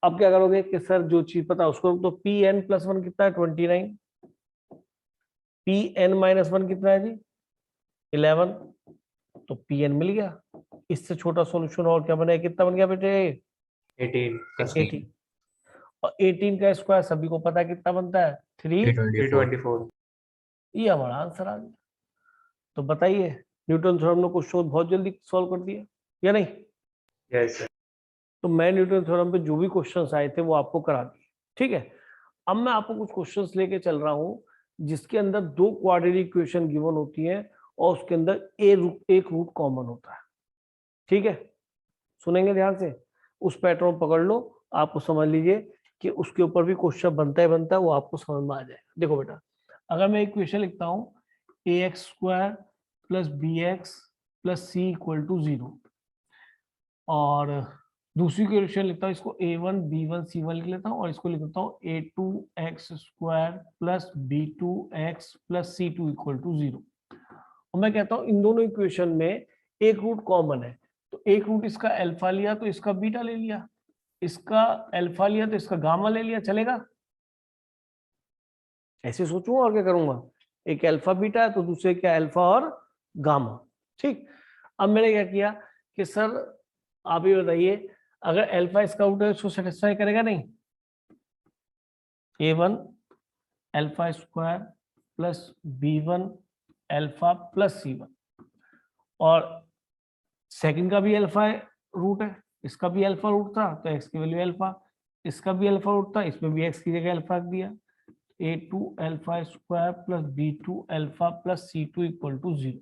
अब क्या करोगे कि सर जो चीज पता उसको, तो Pn+1 कितना है 29, Pn-1 कितना है जी 11, तो Pn मिल गया। इससे छोटा सॉल्यूशन और क्या बना है, कितना बन गया बेटे 18. 18। और 18 का स्क्वायर सभी को पता है कितना बनता है 3। 324. ये हमारा आंसर आ गया। तो बताइए न्यूटन थ्योरम ने क्वेश्चन बहुत जल्दी सॉल्व कर दिया या नहीं? Yes, sir. तो मैं न्यूटन थ्योरम पे जो भी क्वेश्चंस आए थे वो आपको करा दिए, ठीक है। अब मैं आपको कुछ क्वेश्चंस लेके चल रहा हूं जिसके अंदर 2 क्वाड्रेटिक इक्वेशन गिवन होती है और उसके अंदर एक रूट कॉमन होता है, ठीक है। सुनेंगे ध्यान से, उस पैटर्न पकड़ लो, आपको समझ लीजिए कि उसके ऊपर भी क्वेश्चन बनता है, वो आपको समझ में आ जाएगा। देखो बेटा, अगर मैं इक्वेशन लिखता हूं ax² + bx + c = 0, और दूसरी इक्वेशन लिखता हूँ, इसको a1 b1 c1 लिख लेता हूँ, और इसको लिख लेता हूँ a2x² + b2x + c2 = 0। और मैं कहता हूँ इन दोनों इक्वेशन में एक रूट कॉमन है, तो एक रूट इसका अल्फा लिया तो इसका बीटा ले लिया, इसका अल्फा लिया तो इसका गामा ले लिया, चलेगा? ऐसे सोचूंगा और क्या करूंगा, एक अल्फा बीटा है तो दूसरे क्या अल्फा और गामा, ठीक। अब मैंने क्या किया कि सर आप ये बताइए, अगर अल्फा इसका रूट है इसको सेटिस्फाई करेगा नहीं? a1 α² + b1 अल्फा + c1, और सेकंड का भी अल्फा रूट है, इसका भी अल्फा रूट था तो x की वैल्यू अल्फा, इसका भी अल्फा रूट था, इसमें भी x की जगह अल्फा रख दिया, a2 α² + b2 अल्फा + c2 = 0।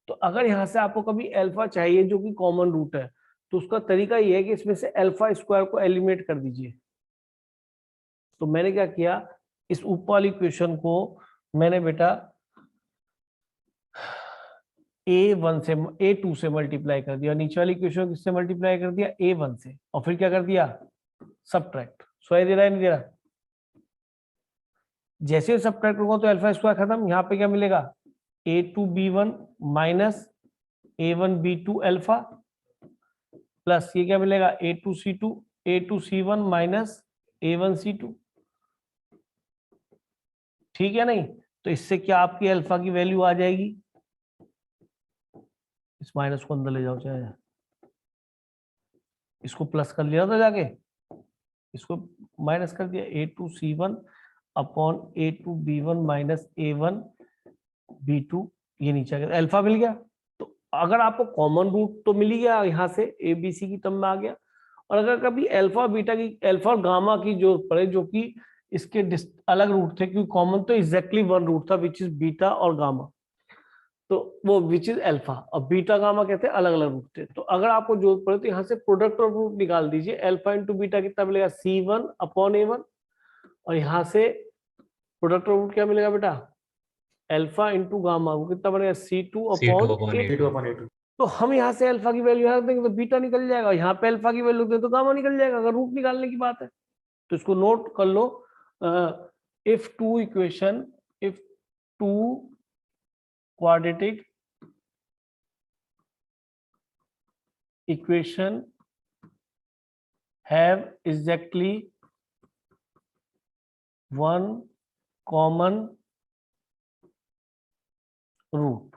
तो अगर यहाँ से आपको कभी अल्फा चाहिए जो कि कॉमन रूट है, तो उसका तरीका ये है कि इसमें से α² को एलिमिनेट कर दीजिए। तो मैंने क्या किया, इस ऊपर वाली इक्वेशन को मैंने बेटा a1 से a2 से मल्टीप्लाई कर दिया, नीचे वाली इक्वेशन को किससे मल्टीप्लाई कर दिया, a1 से, और फिर क्या कर दिया, सबट्रैक्ट। सोया दे रहा है नहीं दे रहा? जैसे सबट्रैक्ट होगा तो α² खत्म, यहाँ पे क्या मिलेगा, a2b1 - a1b2 अल्फा प्लस ये क्या मिलेगा, a2c2 a2c1 - a1c2, ठीक है नहीं? तो इससे क्या आपकी अल्फा की वैल्यू आ जाएगी, इस माइनस को अंदर ले जाओ, चाहे इसको प्लस कर लिया था जाके, इसको माइनस कर दिया, a2c1 अपॉन a2b1 - a1b2, ये नीचे आ गया, अल्फा मिल गया। तो अगर आपको कॉमन रूट तो मिल ही गया यहाँ से ABC की टर्म में आ गया, और अगर कभी अल्फा बीटा की, अल्फा और गामा की जो पड़े, जो कि इसके अलग रूट थे, क्योंकि कॉमन तो एग्जैक्टली 1 रूट था विच इज बीटा और गामा, तो वो विच इज अल्फा, और बीटा गामा कहते हैं अलग अलग रूट थे। तो अगर आपको जरूरत पड़े तो यहाँ से प्रोडक्ट ऑफ रूट निकाल दीजिए, अल्फा इंटू बीटा कितना मिलेगा, C1/A1, और यहाँ से प्रोडक्ट ऑफ रूट क्या मिलेगा बेटा, अल्फा इंटू गामा, वो कितना बनेगा, C2/A2। A2/A2 तो हम यहाँ से अल्फा की वैल्यू यहाँ रख देंगे तो बीटा निकल जाएगा, यहाँ पे अल्फा की वैल्यू दें तो गामा निकल जाएगा, अगर रूट निकालने की बात है। तो इसको नोट कर लो, if two quadratic equation have exactly one common root,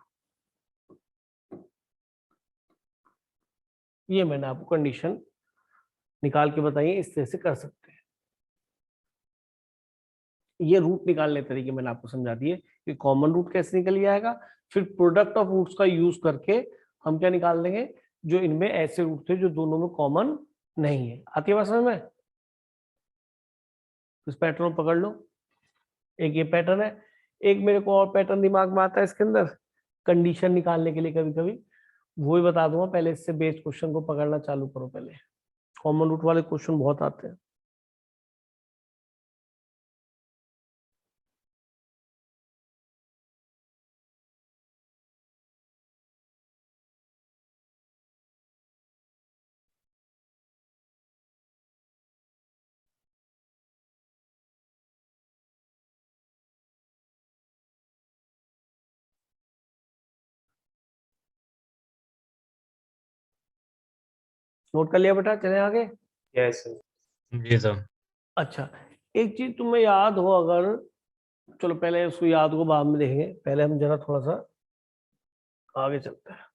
ये मैंने आपको कंडीशन निकाल के बताई है, इस तरह से कर सकते हैं। ये रूट निकालने तरीके मैंने आपको समझा दिए कि कॉमन रूट कैसे निकल जाएगा, फिर प्रोडक्ट ऑफ रूट्स का यूज करके हम क्या निकाल देंगे, जो इनमें ऐसे रूट थे जो दोनों में कॉमन नहीं है। आती है बात समझ में? इस पैटर्न पकड़ लो, एक ये पैटर्न है, एक मेरे को और पैटर्न दिमाग में आता है इसके अंदर कंडीशन निकालने के लिए, कभी कभी वो ही बता दूंगा, पहले इससे बेस क्वेश्चन को पकड़ना चालू करो, पहले कॉमन रूट वाले क्वेश्चन बहुत आते हैं। नोट कर लिया बेटा, चले आगे। Yes sir. जी सर। अच्छा, एक चीज तुम्हें याद हो, अगर चलो पहले उसको याद को बाद में देखेंगे, पहले हम जरा थोड़ा सा आगे चलते हैं।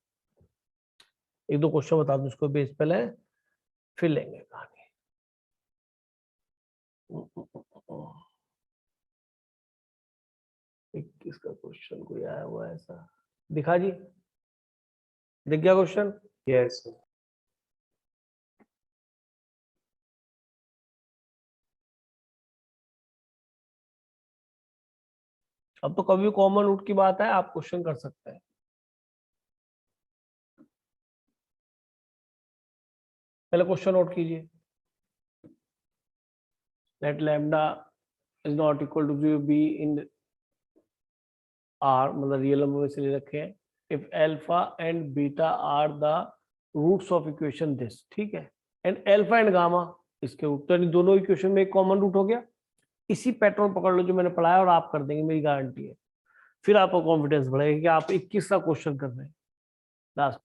एक दो क्वेश्चन बता दूं इसको बेस पहले, फिर लेंगे कहानी। किसका क्वेश्चन कोई आया हुआ है ऐसा, दिखा जी, दिख गया क्वेश्चन? Yes sir. अब तो कभी कॉमन रूट की बात है, आप क्वेश्चन कर सकते हैं। पहले क्वेश्चन नोट कीजिए, let lambda is not equal to 0 be in R, मतलब रियल नंबर में से ले रखे हैं, if alpha and beta are the roots of equation this, ठीक है, एंड अल्फा एंड गामा इसके रूट, तो दोनों इक्वेशन में एक कॉमन रूट हो गया। इसी पैटर्न पकड़ लो जो मैंने पढ़ाया और आप कर देंगे, मेरी गारंटी है। फिर आपका कॉन्फिडेंस बढ़ेगा कि आप 21 का क्वेश्चन कर रहे हैं लास्ट।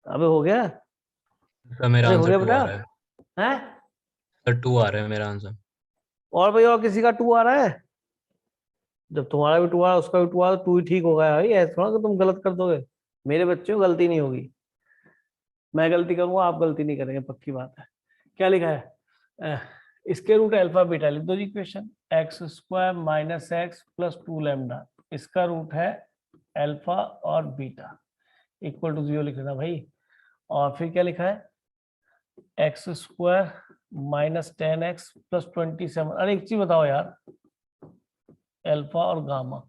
अबे हो गया? सर मेरा अरे हो आंसर गया 2 आ बेटा? रहा है। हैं? सर 2 आ रहा है मेरा आंसर। और भाई और किसी का 2 आ रहा है? जब तुम्हारा भी 2 आ रहा है उसका भी 2 आ रहा है, 2 ही ठीक होगा भाई, ऐसा थोड़ा कि तुम गलत कर दोगे। मेरे बच्चे को गलती नहीं होगी, मैं गलती करूंगा आप गलती नहीं करेंगे, पक्की बात है। क्या लिखा है? इसके रूट अल्फा बीटा लिख दो जी equation. X square minus x plus 2 lambda, इसका रूट है अल्फा और बीटा, इक्वल टू 0 लिख देना भाई। और फिर क्या लिखा है? X square minus 10x plus 27। अरे एक चीज बताओ यार, अल्फा और गामा,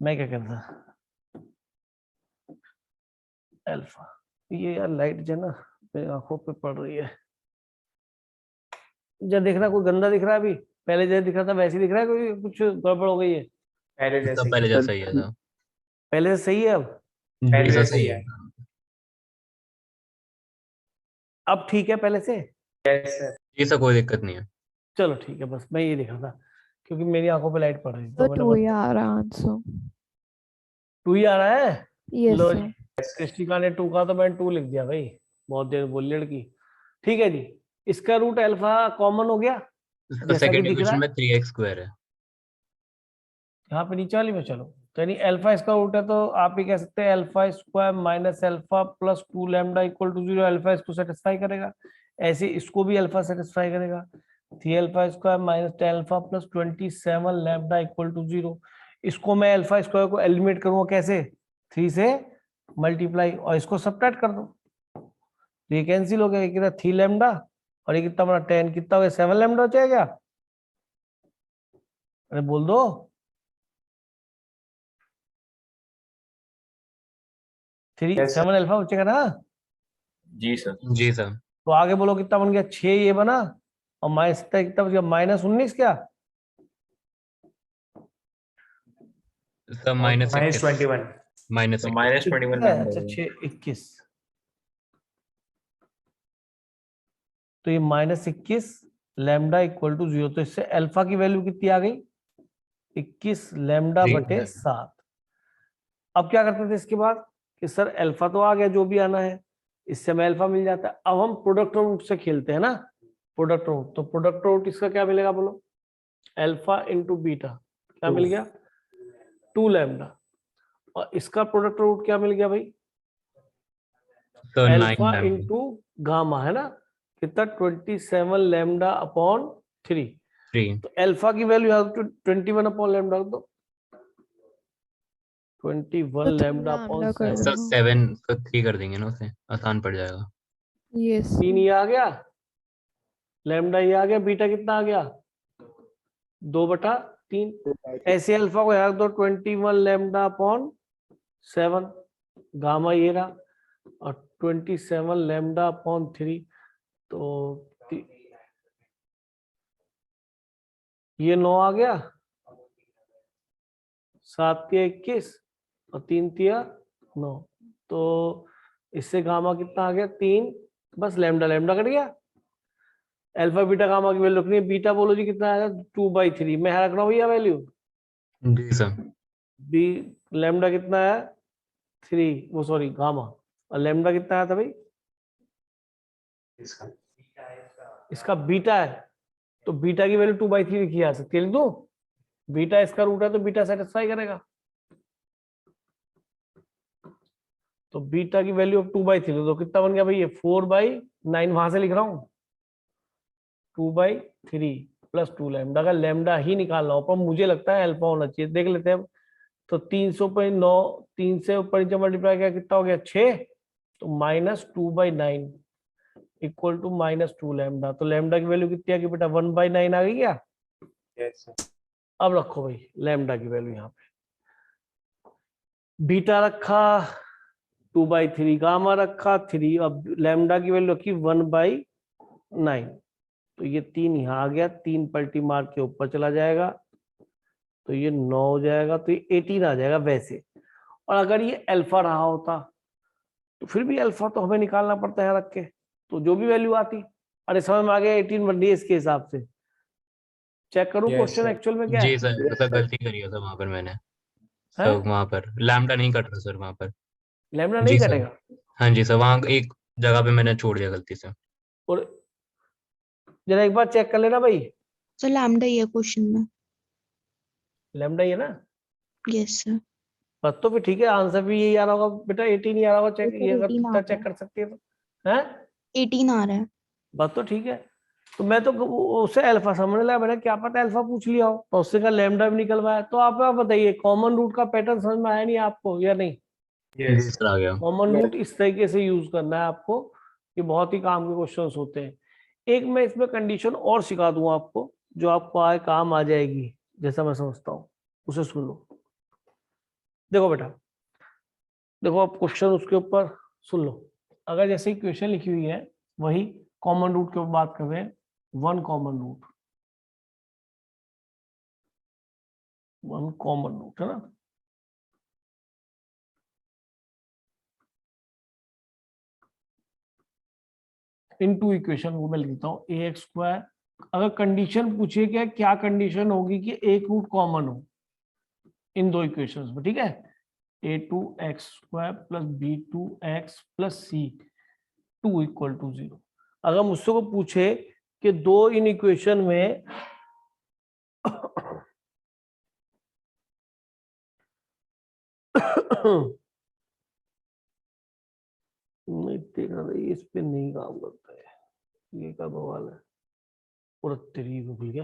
मैं क्या कहता था, अल्फा, ये यार लाइट जो है ना मेरी आंखों पे पड़ रही है। जब दिख रहा कोई गंदा दिख रहा है अभी? पहले जैसे दिख रहा था वैसे ही दिख रहा है, कोई कुछ गड़बड़ हो गई है? पहले जैसे सब ही पहले है। जैसा ही है सर। पहले से सही है अब? पहले जी सर जैसे सही ही है। है। अब ठीक है पहले से? Yes sir. जी सर कोई दिक्कत नहीं है। चलो ठीक है, बस मैं ये दिख रहा था क्योंकि मेरी आंखों पे लाइट पड़ रही थी, So तो मैंने 2 बस यार answer. 2 ही आ रहा है। Yes लो sir. जी, कृष्णिका ने 2 का तो मैंने 2 लिख दिया भाई, बहुत देर बोली लड़की। ठीक है जी, इसका रूट अल्फा कॉमन हो गया सर जैसा कि सेकंड दिख रहा इक्वेशन है में 3x स्क्वायर है। यहाँ पे नीचे वाली में। चलो तो यानी अल्फा इसका रूट है, तो आप ही कह सकते हैं alpha square minus alpha plus 2 lambda equal to 0। Alpha इसको सेटिस्फाई करेगा, ऐसे इसको भी अल्फा सेटिस्फाई करेगा। 3 alpha square minus 10 alpha plus 27 lambda equal to 0। इसको मैं अल्फा स्क्वायर को एलिमिनेट करूंगा कैसे? 3 से मल्टीप्लाई, और इसको सब्ट्रैक्ट कर दो, ये कैंसिल हो गया। ये कितना 3 लैम्डा और ये कितना बना 10, कितना हो गया 7 लैम्डा हो जाएगा। अरे बोल दो। 3 Yes, sir. 7 अल्फा बचेगा ना? जी सर। जी सर। तो आगे बोलो कितना बन गया? 6 ये बना, और माइनस कितना बच गया? -19 क्या? Sir minus minus 21। माइनस तो -21 अच्छा 6 21, तो ये -21 लैम्डा इक्वल टू 0। तो इससे अल्फा की वैल्यू कितनी आ गई? 21 लैम्डा जी। बटे 7। अब क्या करते थे इसके बाद कि सर अल्फा तो आ गया जो भी आना है, इससे हमें अल्फा मिल जाता है। अब हम प्रोडक्ट रूट से खेलते हैं ना, प्रोडक्ट रूट। तो प्रोडक्ट रूट इसका क्या मिलेगा बोलो? अल्फा इंटू बीटा, क्या मिल गया? 2 लैम्डा। और इसका प्रोडक्ट रूट क्या मिल गया भाई? Sir 9 alpha lambda. Into gamma, है ना? कितना? 27 लैम्डा अपॉन 3। 3। तो अल्फा की वैल्यू यहाँ तो 21 अपॉन लैम्डा रख दो, 21 तो 3 लैम्डा अपॉन lambda कर 7। सर दूंगा. 7 तो 3 कर देंगे ना, उसे आसान पड़ जाएगा। Yes. 3 ये आ गया, लैम्डा ये आ गया, बीटा कितना आ गया? 2/3। ऐसे अल्फा को यहाँ रख दो 21 लैम्डा अपॉन 7, गामा ये रहा, और 27 लैम्डा अपॉन 3। तो ये 9 आ गया, 7 तिया 21 और 3 तिया 9। तो इससे गामा कितना आ गया? 3, बस लैम्डा लैम्डा कट गया। अल्फा बीटा गामा की वैल्यू रखनी है। बीटा बोलो जी कितना आएगा? 2/3। मैं रख रहा हूँ भैया वैल्यू। जी सर। बी लैम्डा कितना है? 3, वो सॉरी गामा, और लैम्डा कितना आया था भाई? इसका बीटा है, तो बीटा की वैल्यू 2/3 लिखी जा सकती है, लिख दूं? बीटा इसका रूट है तो बीटा सेटिस्फाई करेगा। तो बीटा की वैल्यू ऑफ 2/3 तो कितना बन गया भाई? ये 4/9, वहां से लिख रहा हूँ 2/3 प्लस 2 लैम्डा का लैम्डा ही निकालना हो, पर मुझे लगता है अल्फा होना चाहिए, देख लेते हैं। तो 300/9, 3 से ऊपर नीचे मल्टीप्लाई किया कितना हो गया? 6। तो -2/9 इक्वल टू -2 लैम्डा। तो लैम्डा की वैल्यू कितनी आ गई बेटा? 1/9 आ गई क्या? Yes sir. अब रखो भाई लैम्डा की वैल्यू यहाँ पे, बीटा रखा 2/3, गामा रखा 3, अब लैम्डा की वैल्यू रखी 1/9। तो ये 3 यहाँ आ गया, 3 पलटी मार के ऊपर चला जाएगा, तो ये 9 हो जाएगा, तो ये 18 आ जाएगा वैसे। और अगर ये अल्फा रहा होता तो फिर भी अल्फा तो हमें निकालना पड़ता है रख के, तो जो भी वैल्यू आती। अरे समझ में आ गया? 18 बन रही है इसके हिसाब से। चेक करूं Yes, क्वेश्चन sir. एक्चुअल में क्या जी है? सर सर गलती करी है सर वहाँ पर मैंने। हैं? सर वहाँ पर लैम्डा नहीं कट रहा सर वहाँ पर। लैम्डा जी नहीं सर। कटेगा? हाँ जी सर, वहाँ एक जगह पे मैंने छोड़ दिया गलती से। और जरा एक बार चेक कर लेना भाई, सर लैम्डा ही है क्वेश्चन में। लैम्डा ही है ना? Yes sir. बस तो फिर ठीक है, आंसर भी यही आ रहा होगा बेटा, 18 ही आ रहा होगा। चेक, सर ये अगर 18 आ इतना रहा चेक है। कर सकती है तो है। 18 आ रहा है। बात तो ठीक है। तो मैं तो उससे अल्फा समझने लगा, मैंने क्या पता अल्फा पूछ लिया हो, तो उससे का लैम्डा भी निकलवाया। तो आप बताइए कॉमन रूट का पैटर्न समझ में आया नहीं आपको या नहीं? जी यस सर, आ गया। कॉमन रूट इस तरीके से यूज करना है आपको, ये बहुत ही काम के क्वेश्चंस होते हैं। एक मैं इसमें कंडीशन और सिखा दूं आपको, जो आपको आए काम आ जाएगी, जैसा मैं समझता हूँ, उसे सुन लो। देखो बेटा, देखो आप क्वेश्चन उसके ऊपर सुन लो। अगर जैसे इक्वेशन लिखी हुई है, वही कॉमन रूट के ऊपर बात कर रहे हैं, वन कॉमन रूट है ना। इन टू इक्वेशन को मैं लिखता हूँ ए एक्स स्क्वायर। अगर कंडीशन पूछिए क्या कंडीशन होगी कि एक रूट कॉमन हो इन दो इक्वेशंस में, ठीक है? A two x square plus b two x plus c two equal to 0। अगर मुझसे को पूछे कि दो इन इक्वेशन में नहीं देखा था, इस पे नहीं काम करता है, ये क्या बवाल है? पूरा तेरी को भूल गया,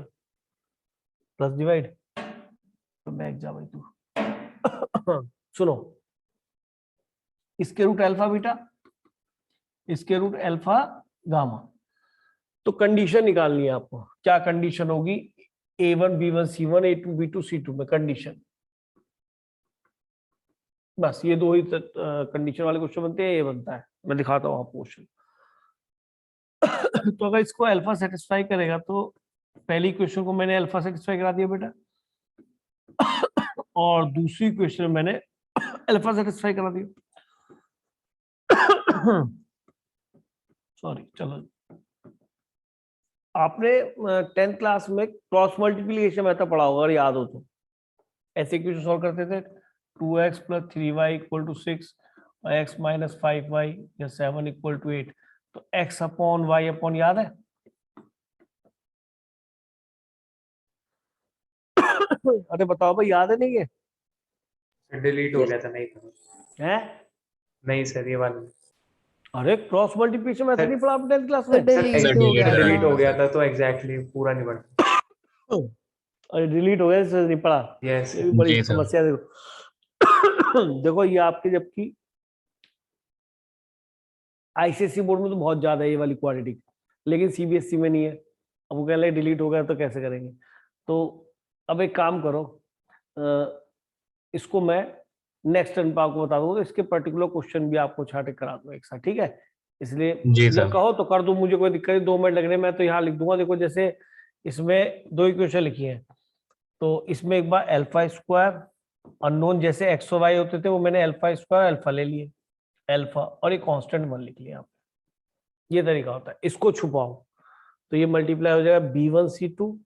प्लस डिवाइड, तो बैक जा भाई तू। सुनो, इसके रूट अल्फा बीटा, इसके रूट अल्फा गामा। तो कंडीशन निकालनी है आपको, क्या कंडीशन होगी? A1 B1 C1 A2 B2 C2 में कंडीशन। बस ये दो ही कंडीशन वाले क्वेश्चन बनते हैं, ये बनता है। मैं दिखाता हूँ आपको क्वेश्चन। तो अगर इसको अल्फा सेटिस्फाई करेगा, तो पहली क्वेश्चन को मैंने अल्फा सेटिस्फाई करा दिया बेटा, और दूसरी क्वेश्चन मैंने अल्फा सेटिस्फाई करा दिया। सॉरी, चलो। आपने 10th क्लास में क्रॉस मल्टीप्लीकेशन मेथड पढ़ा होगा, अगर याद हो तो। ऐसे क्वेश्चन सॉल्व करते थे, 2x plus 3y equal to 6 और x माइनस 5y या 7 इक्वल टू 8। तो x अपॉन y अपॉन, याद है? अरे बताओ भाई, याद है नहीं ये? डिलीट हो गया था, नहीं था। है? नहीं सर, ये वाला अरे क्रॉस मल्टीप्लिकेशन मेथड नहीं पढ़ा आपने 10th क्लास सर में? डिलीट हो गया डिलीट हो था। गया था तो एग्जैक्टली पूरा नहीं बढ़ा। अरे डिलीट हो गया, इससे नहीं पढ़ा। यस ये भी बड़ी जी सर। समस्या है, देखो। देखो ये आपके, जबकि आईसीएससी बोर्ड में तो बहुत ज्यादा है ये वाली क्वाड्रेटिक, लेकिन सीबीएसई में नहीं है। अब वो कह रहे डिलीट हो गया तो कैसे करेंगे? तो अब एक काम करो, इसको मैं नेक्स्ट टर्न पर आपको बता दूंगा, तो इसके पर्टिकुलर क्वेश्चन भी आपको छाटे करा दूंगा एक साथ, ठीक है? इसलिए जी या सर। कहो तो कर दूं, मुझे कोई दिक्कत नहीं, 2 मिनट लगने, मैं तो यहाँ लिख दूंगा। देखो जैसे इसमें दो इक्वेशन लिखी है, तो इसमें एक बार अल्फा स्क्वायर अननोन जैसे एक्स और वाई होते थे, वो मैंने अल्फा स्क्वायर अल्फा ले लिए, अल्फा, और एक कांस्टेंट 1 लिख लिया। ये तरीका होता है। इसको छुपाओ तो ये मल्टीप्लाई हो जाएगा B1C2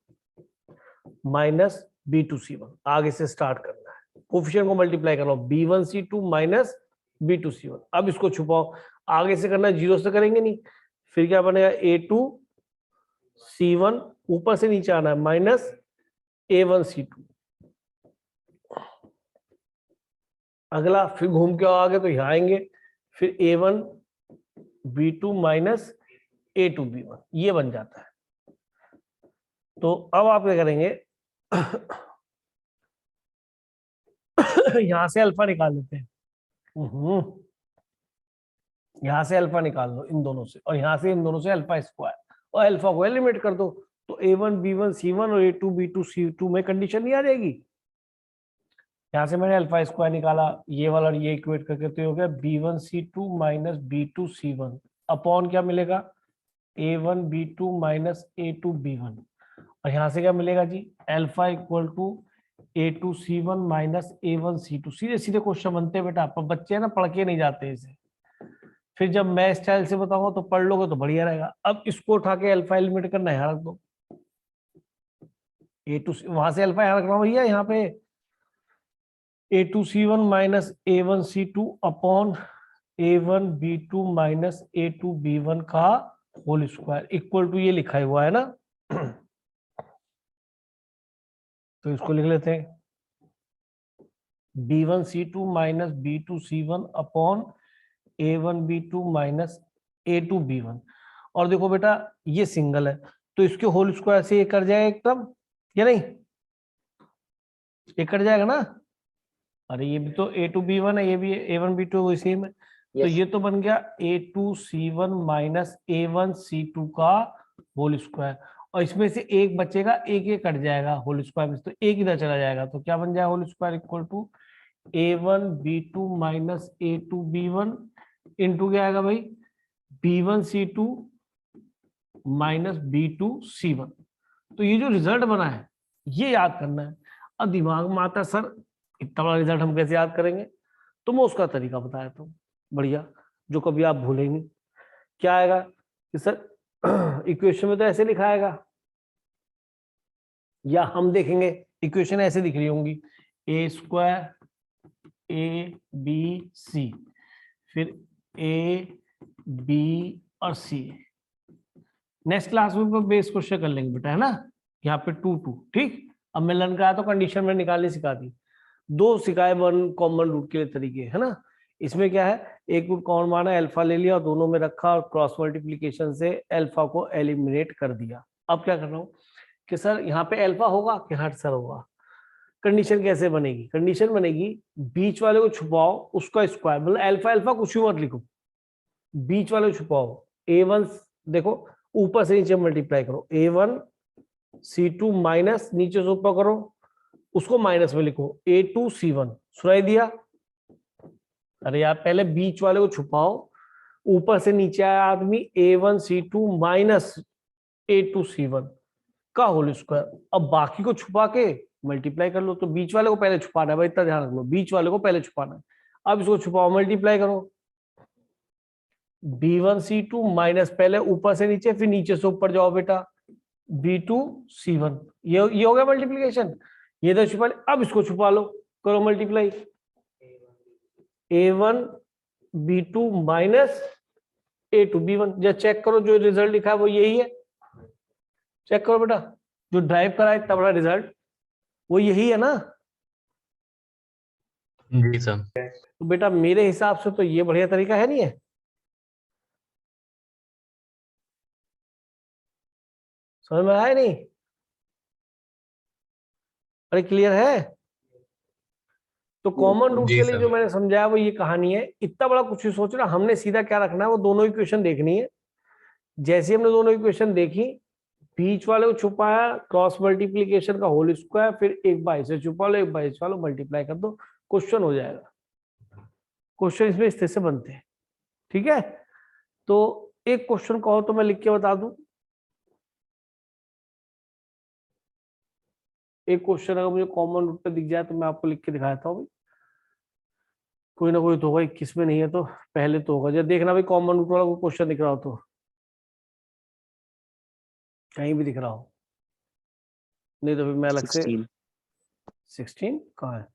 माइनस B2C1। आगे से स्टार्ट करना है, कोफिशिएंट को मल्टीप्लाई करना, B1C2 माइनस B2C1। अब इसको छुपाओ, आगे से करना, जीरो से करेंगे नहीं। फिर क्या बनेगा? A2C1 ऊपर से नीचे आना है, माइनस A1C2। अगला फिर घूम के आगे तो यहाँ आएंगे, फिर A1B2 माइनस A2B1, ये बन जाता है। तो अब आप क्या करेंगे? यहां से अल्फा निकाल लेते हैं। यहां से अल्फा निकाल लो इन दोनों से, और यहां से इन दोनों से अल्फा स्क्वायर, और अल्फा को एलिमिनेट कर दो। तो A1B1C1 और A2B2C2 में कंडीशन नहीं आ जाएगी। यहां से मैंने अल्फा स्क्वायर निकाला, ये वाला, ये इक्वेट करके तो हो गया B1C2 माइनस B2C1 अपॉन क्या मिलेगा? A1B2 minus A2B1। और यहां से क्या मिलेगा जी? Alpha equal to A2C1 minus A1C2। सीधे सीधे क्वेश्चन बनते हैं बेटा, पर बच्चे है ना, पढ़ के नहीं जाते इसे। फिर जब मैं स्टाइल से बताऊंगा तो पढ़ लोगे तो बढ़िया रहेगा। अब इसको उठा के अल्फा एलिमिनेट करना, यहाँ रख दो। A2, वहां से अल्फा यहाँ रखना भैया, यहाँ पे A2C1 minus A1C2 upon a1 b2 minus a2 b1 का होल स्क्वायर इक्वल टू ये लिखा हुआ है ना। तो इसको लिख लेते हैं b1 c2 minus b2 c1 upon a1 b2 minus a2 b1। और देखो बेटा ये सिंगल है तो इसके होल स्क्वायर से ये कट जाएगा एक टर्म या नहीं, ये कट जाएगा ना। अरे ये भी तो a2 b1 है, ये भी a1 b2 वही सेम है। तो ये तो बन गया a2 c1 minus a1 c2 का होल स्क्वायर, और इसमें से एक बचेगा, एक कट जाएगा होल स्क्वायर में, तो एक इधर चला जाएगा, तो क्या बन जाएगा whole square equal to a1 b2 minus a2 b1 into क्या आएगा भाई b1 c2 minus b2 c1। तो ये जो रिजल्ट बना है ये याद करना है। अब दिमाग में आता है सर इतना बड़ा रिजल्ट हम कैसे याद करेंगे, तो मैं उसका तरीका बताया तो बढ़िया जो कभी आप भूलेंगे। क्या आएगा कि सर इक्वेशन में तो ऐसे लिखा आएगा, या हम देखेंगे इक्वेशन ऐसे दिख रही होंगी ए स्क्वायर ए बी सी, फिर ए बी और सी। नेक्स्ट क्लास में बेस क्वेश्चन कर लेंगे बेटा, है ना। यहाँ पे 2 2 ठीक। अब मैं लर्न करा तो कंडीशन में निकालनी सिखा दी, दो सिखाए वन कॉमन रूट के तरीके, है ना। इसमें क्या है एक रूट कॉमन माना, अल्फा ले लिया और दोनों में रखा और क्रॉस मल्टीप्लीकेशन से अल्फा को एलिमिनेट कर दिया। अब क्या कर रहा हूँ कि सर यहाँ पे अल्फा होगा कि हट सर होगा। कंडीशन कैसे बनेगी, कंडीशन बनेगी बीच वाले को छुपाओ उसका स्क्वायर, मतलब अल्फा अल्फा कुछ भी मत लिखो, बीच वाले को छुपाओ। a1 देखो ऊपर से नीचे मल्टीप्लाई करो, a1 c2 माइनस नीचे से ऊपर करो उसको माइनस में लिखो a2 c1। सुनाई दिया। अरे यार पहले बीच वाले को छुपाओ, ऊपर से नीचे आया आदमी a1 c2 minus a2 c1 का होल स्क्वायर। अब बाकी को छुपा के मल्टीप्लाई कर लो, तो बीच वाले को पहले छुपाना है भाई, इतना ध्यान रख लो, बीच वाले को पहले छुपाना है। अब इसको छुपाओ मल्टीप्लाई करो, b1 c2 माइनस पहले ऊपर से नीचे फिर नीचे से ऊपर जाओ बेटा b2 c1। ये हो गया मल्टीप्लीकेशन, ये इधर छुपा ले। अब इसको छुपा लो, करो multiply a1 b2 minus a2 b1। जब चेक करो जो रिजल्ट लिखा है वो यही है, चेक करो बेटा जो ड्राइव करा है इतना बड़ा रिजल्ट वो यही है ना। जी सर। तो बेटा मेरे हिसाब से तो ये बढ़िया तरीका है, नहीं है। समझ में आया नहीं, अरे क्लियर है। तो कॉमन रूट जी के लिए सर। जो मैंने समझाया वो ये कहानी है। इतना बड़ा कुछ नहीं सोचना, हमने सीधा क्या रखना है वो दोनों इक्वेशन देखनी है। जैसे हमने दोनों इक्वेशन देखी, बीच वाले को छुपाया, क्रॉस मल्टीप्लीकेशन का होल स्क्वायर, फिर एक बाई से छुपा लो एक बाई से वालों मल्टीप्लाई कर दो, क्वेश्चन हो जाएगा। क्वेश्चन इसमें इस तरह से बनते हैं, ठीक है। तो एक क्वेश्चन कहो तो मैं लिख के बता दूं, एक क्वेश्चन अगर मुझे कॉमन रूट पे दिख जाए तो मैं आपको लिख के दिखाता हूँ। कोई ना कोई तो होगा, 21 में नहीं है तो पहले तो होगा। जब देखना भाई कॉमन रूट वाला कोई क्वेश्चन दिख रहा हो तो, कहीं भी दिख रहा हो, नहीं तो फिर मैं अलग से 16 कहाँ है।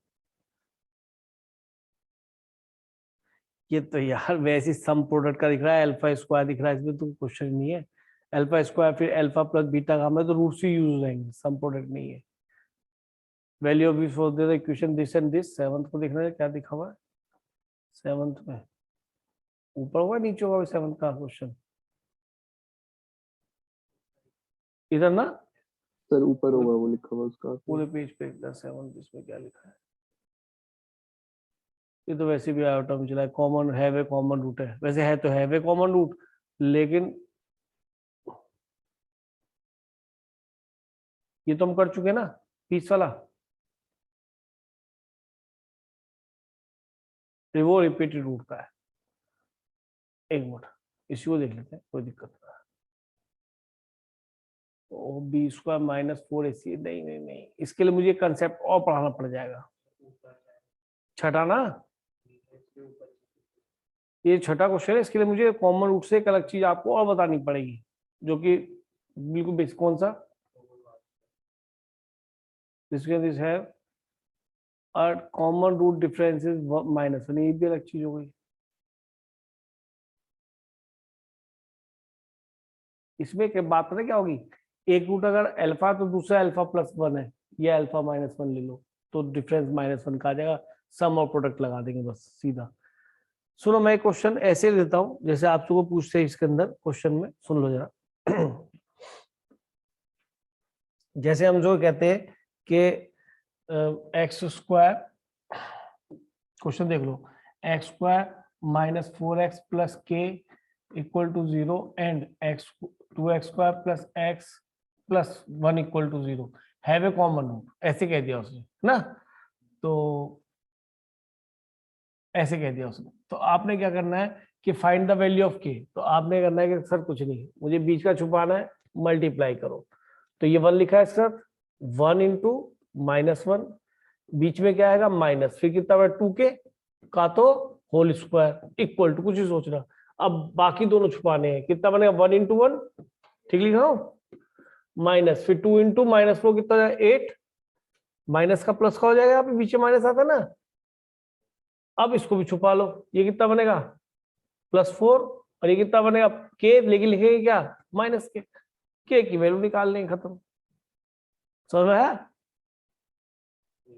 ये तो यार वैसे सम प्रोडक्ट का दिख रहा है, अल्फा स्क्वायर दिख रहा है, इसमें तो क्वेश्चन नहीं है। अल्फा स्क्वायर फिर अल्फा प्लस बीटा का हमें तो रूट से यूज हो जाएंगे, सम प्रोडक्ट नहीं है। Value of this for the equation this and this. 7th को देखना है क्या दिखा हुआ है 7th में, ऊपर होगा नीचे होगा 7th का क्वेश्चन, इधर ना सर ऊपर होगा वो लिखा हुआ उसका। पूरे पेज पे 7th इसमें क्या लिखा है। ये तो वैसे भी आउट ऑफ चला है, कॉमन है वे कॉमन रूट है, वैसे है तो है वे कॉमन रूट, लेकिन ये तो हम कर चुके ना 20 वाला, वो रिपीटेड रूट का है। एक मिनट इसी को देख लेते हैं, कोई दिक्कत नहीं। तो बी स्क्वायर माइनस 4ac, नहीं नहीं नहीं, इसके लिए मुझे कंसेप्ट और पढ़ाना पड़ जाएगा। छठा ना, ये छठा क्वेश्चन है, इसके लिए मुझे कॉमन रूट से एक अलग चीज आपको और बतानी पड़ेगी, जो कि बिल्कुल बेसिक। कौन सा, दिस है और कॉमन रूट डिफरेंसेस -1, ये भी अलग चीज हो गई। इसमें क्या बात पता क्या होगी, एक रूट अगर अल्फा तो दूसरा अल्फा प्लस 1 है, या अल्फा माइनस 1 ले लो तो डिफरेंस -1 का आ जाएगा, सम और प्रोडक्ट लगा देंगे बस सीधा। सुनो मैं क्वेश्चन ऐसे देता हूं जैसे आप सबको पूछते हैं इसके अंदर क्वेश्चन में, सुन लो जरा। जैसे हम जो कहते हैं कि एक्स स्क्वायर, क्वेश्चन देख लो, x square minus 4x plus k equal to 0 and x 2x square plus x plus 1 equal to 0 have a common root, ऐसे कह दिया उसने ना, तो ऐसे कह दिया उसने। तो आपने क्या करना है कि फाइंड द वैल्यू ऑफ के, तो आपने करना है कि सर कुछ नहीं, मुझे बीच का छुपाना है, मल्टीप्लाई करो। तो ये 1 लिखा है सर, 1 इंटू -1, बीच में क्या आएगा माइनस, फिर कितना बड़ा 2k का तो होल स्क्वायर इक्वल टू, कुछ ही सोचना। अब बाकी दोनों छुपाने हैं, कितना बनेगा 1 इंटू 1, ठीक लिख रहा हूं, माइनस, फिर 2 इंटू -4 कितना हो जाएगा 8, माइनस का प्लस का हो जाएगा, यहाँ पे पीछे माइनस आता है ना। अब इसको भी छुपा लो, ये कितना बनेगा +4, और ये कितना बनेगा के, लेकिन लिखेंगे क्या माइनस के की वैल्यू निकाल लेंगे, खत्म। समझ में आया?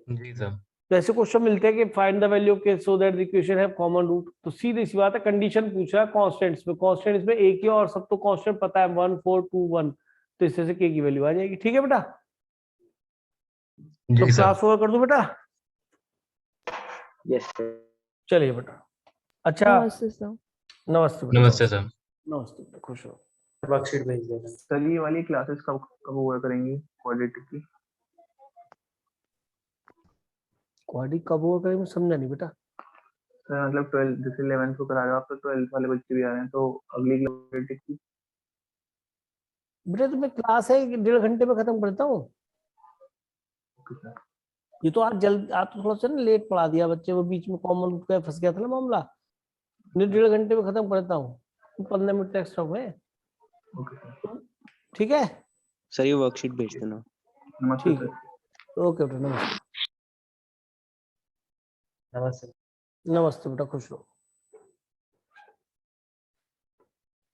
जी सर। तो ऐसे क्वेश्चन मिलते हैं कि find the value K so that the equation have common root. तो सीधी सी बात है, कंडीशन पूछ रहा है कांस्टेंट्स में, कांस्टेंट्स में एक ही और सब तो कांस्टेंट पता है 1 4 2 1, तो इससे से के की वैल्यू आ जाएगी। ठीक है बेटा, तो जी सर। क्लास ओवर कर दूं बेटा? Yes sir. चलिए बेटा, अच्छा नमस्ते सर। नमस्ते बेटा, नमस्ते सर। नमस्ते बेटा, खुश रहो। वर्कशीट भेज देना। सर ये वाली क्लासेस कब कब हुआ करेंगी क्वाड्रेटिक की? क्वाड्री कब हुआ करेंगे, मैं समझा नहीं बेटा। सर मतलब 12 जैसे 11th को करा रहे हो आप, तो 12th वाले बच्चे भी आ रहे हैं, तो अगली क्वाड्रेटिक की? बेटा तुम्हें क्लास है 1.5 घंटे में खत्म करता हूँ। Okay sir. ये तो आज जल्द, आप तो थोड़ा सा ना लेट पढ़ा दिया बच्चे, वो बीच में कॉमन रूट का फंस गया था ना मामला। 1.5 घंटे में खत्म करता हूँ, 15 मिनट एक्स्ट्रा हुए। Okay sir. ठीक है, सर ये वर्कशीट भेज देना। नमस्ते ठीक सर। है, ओके बेटा, नमस्ते। नमस्ते। नमस्ते बेटा, खुश रहो।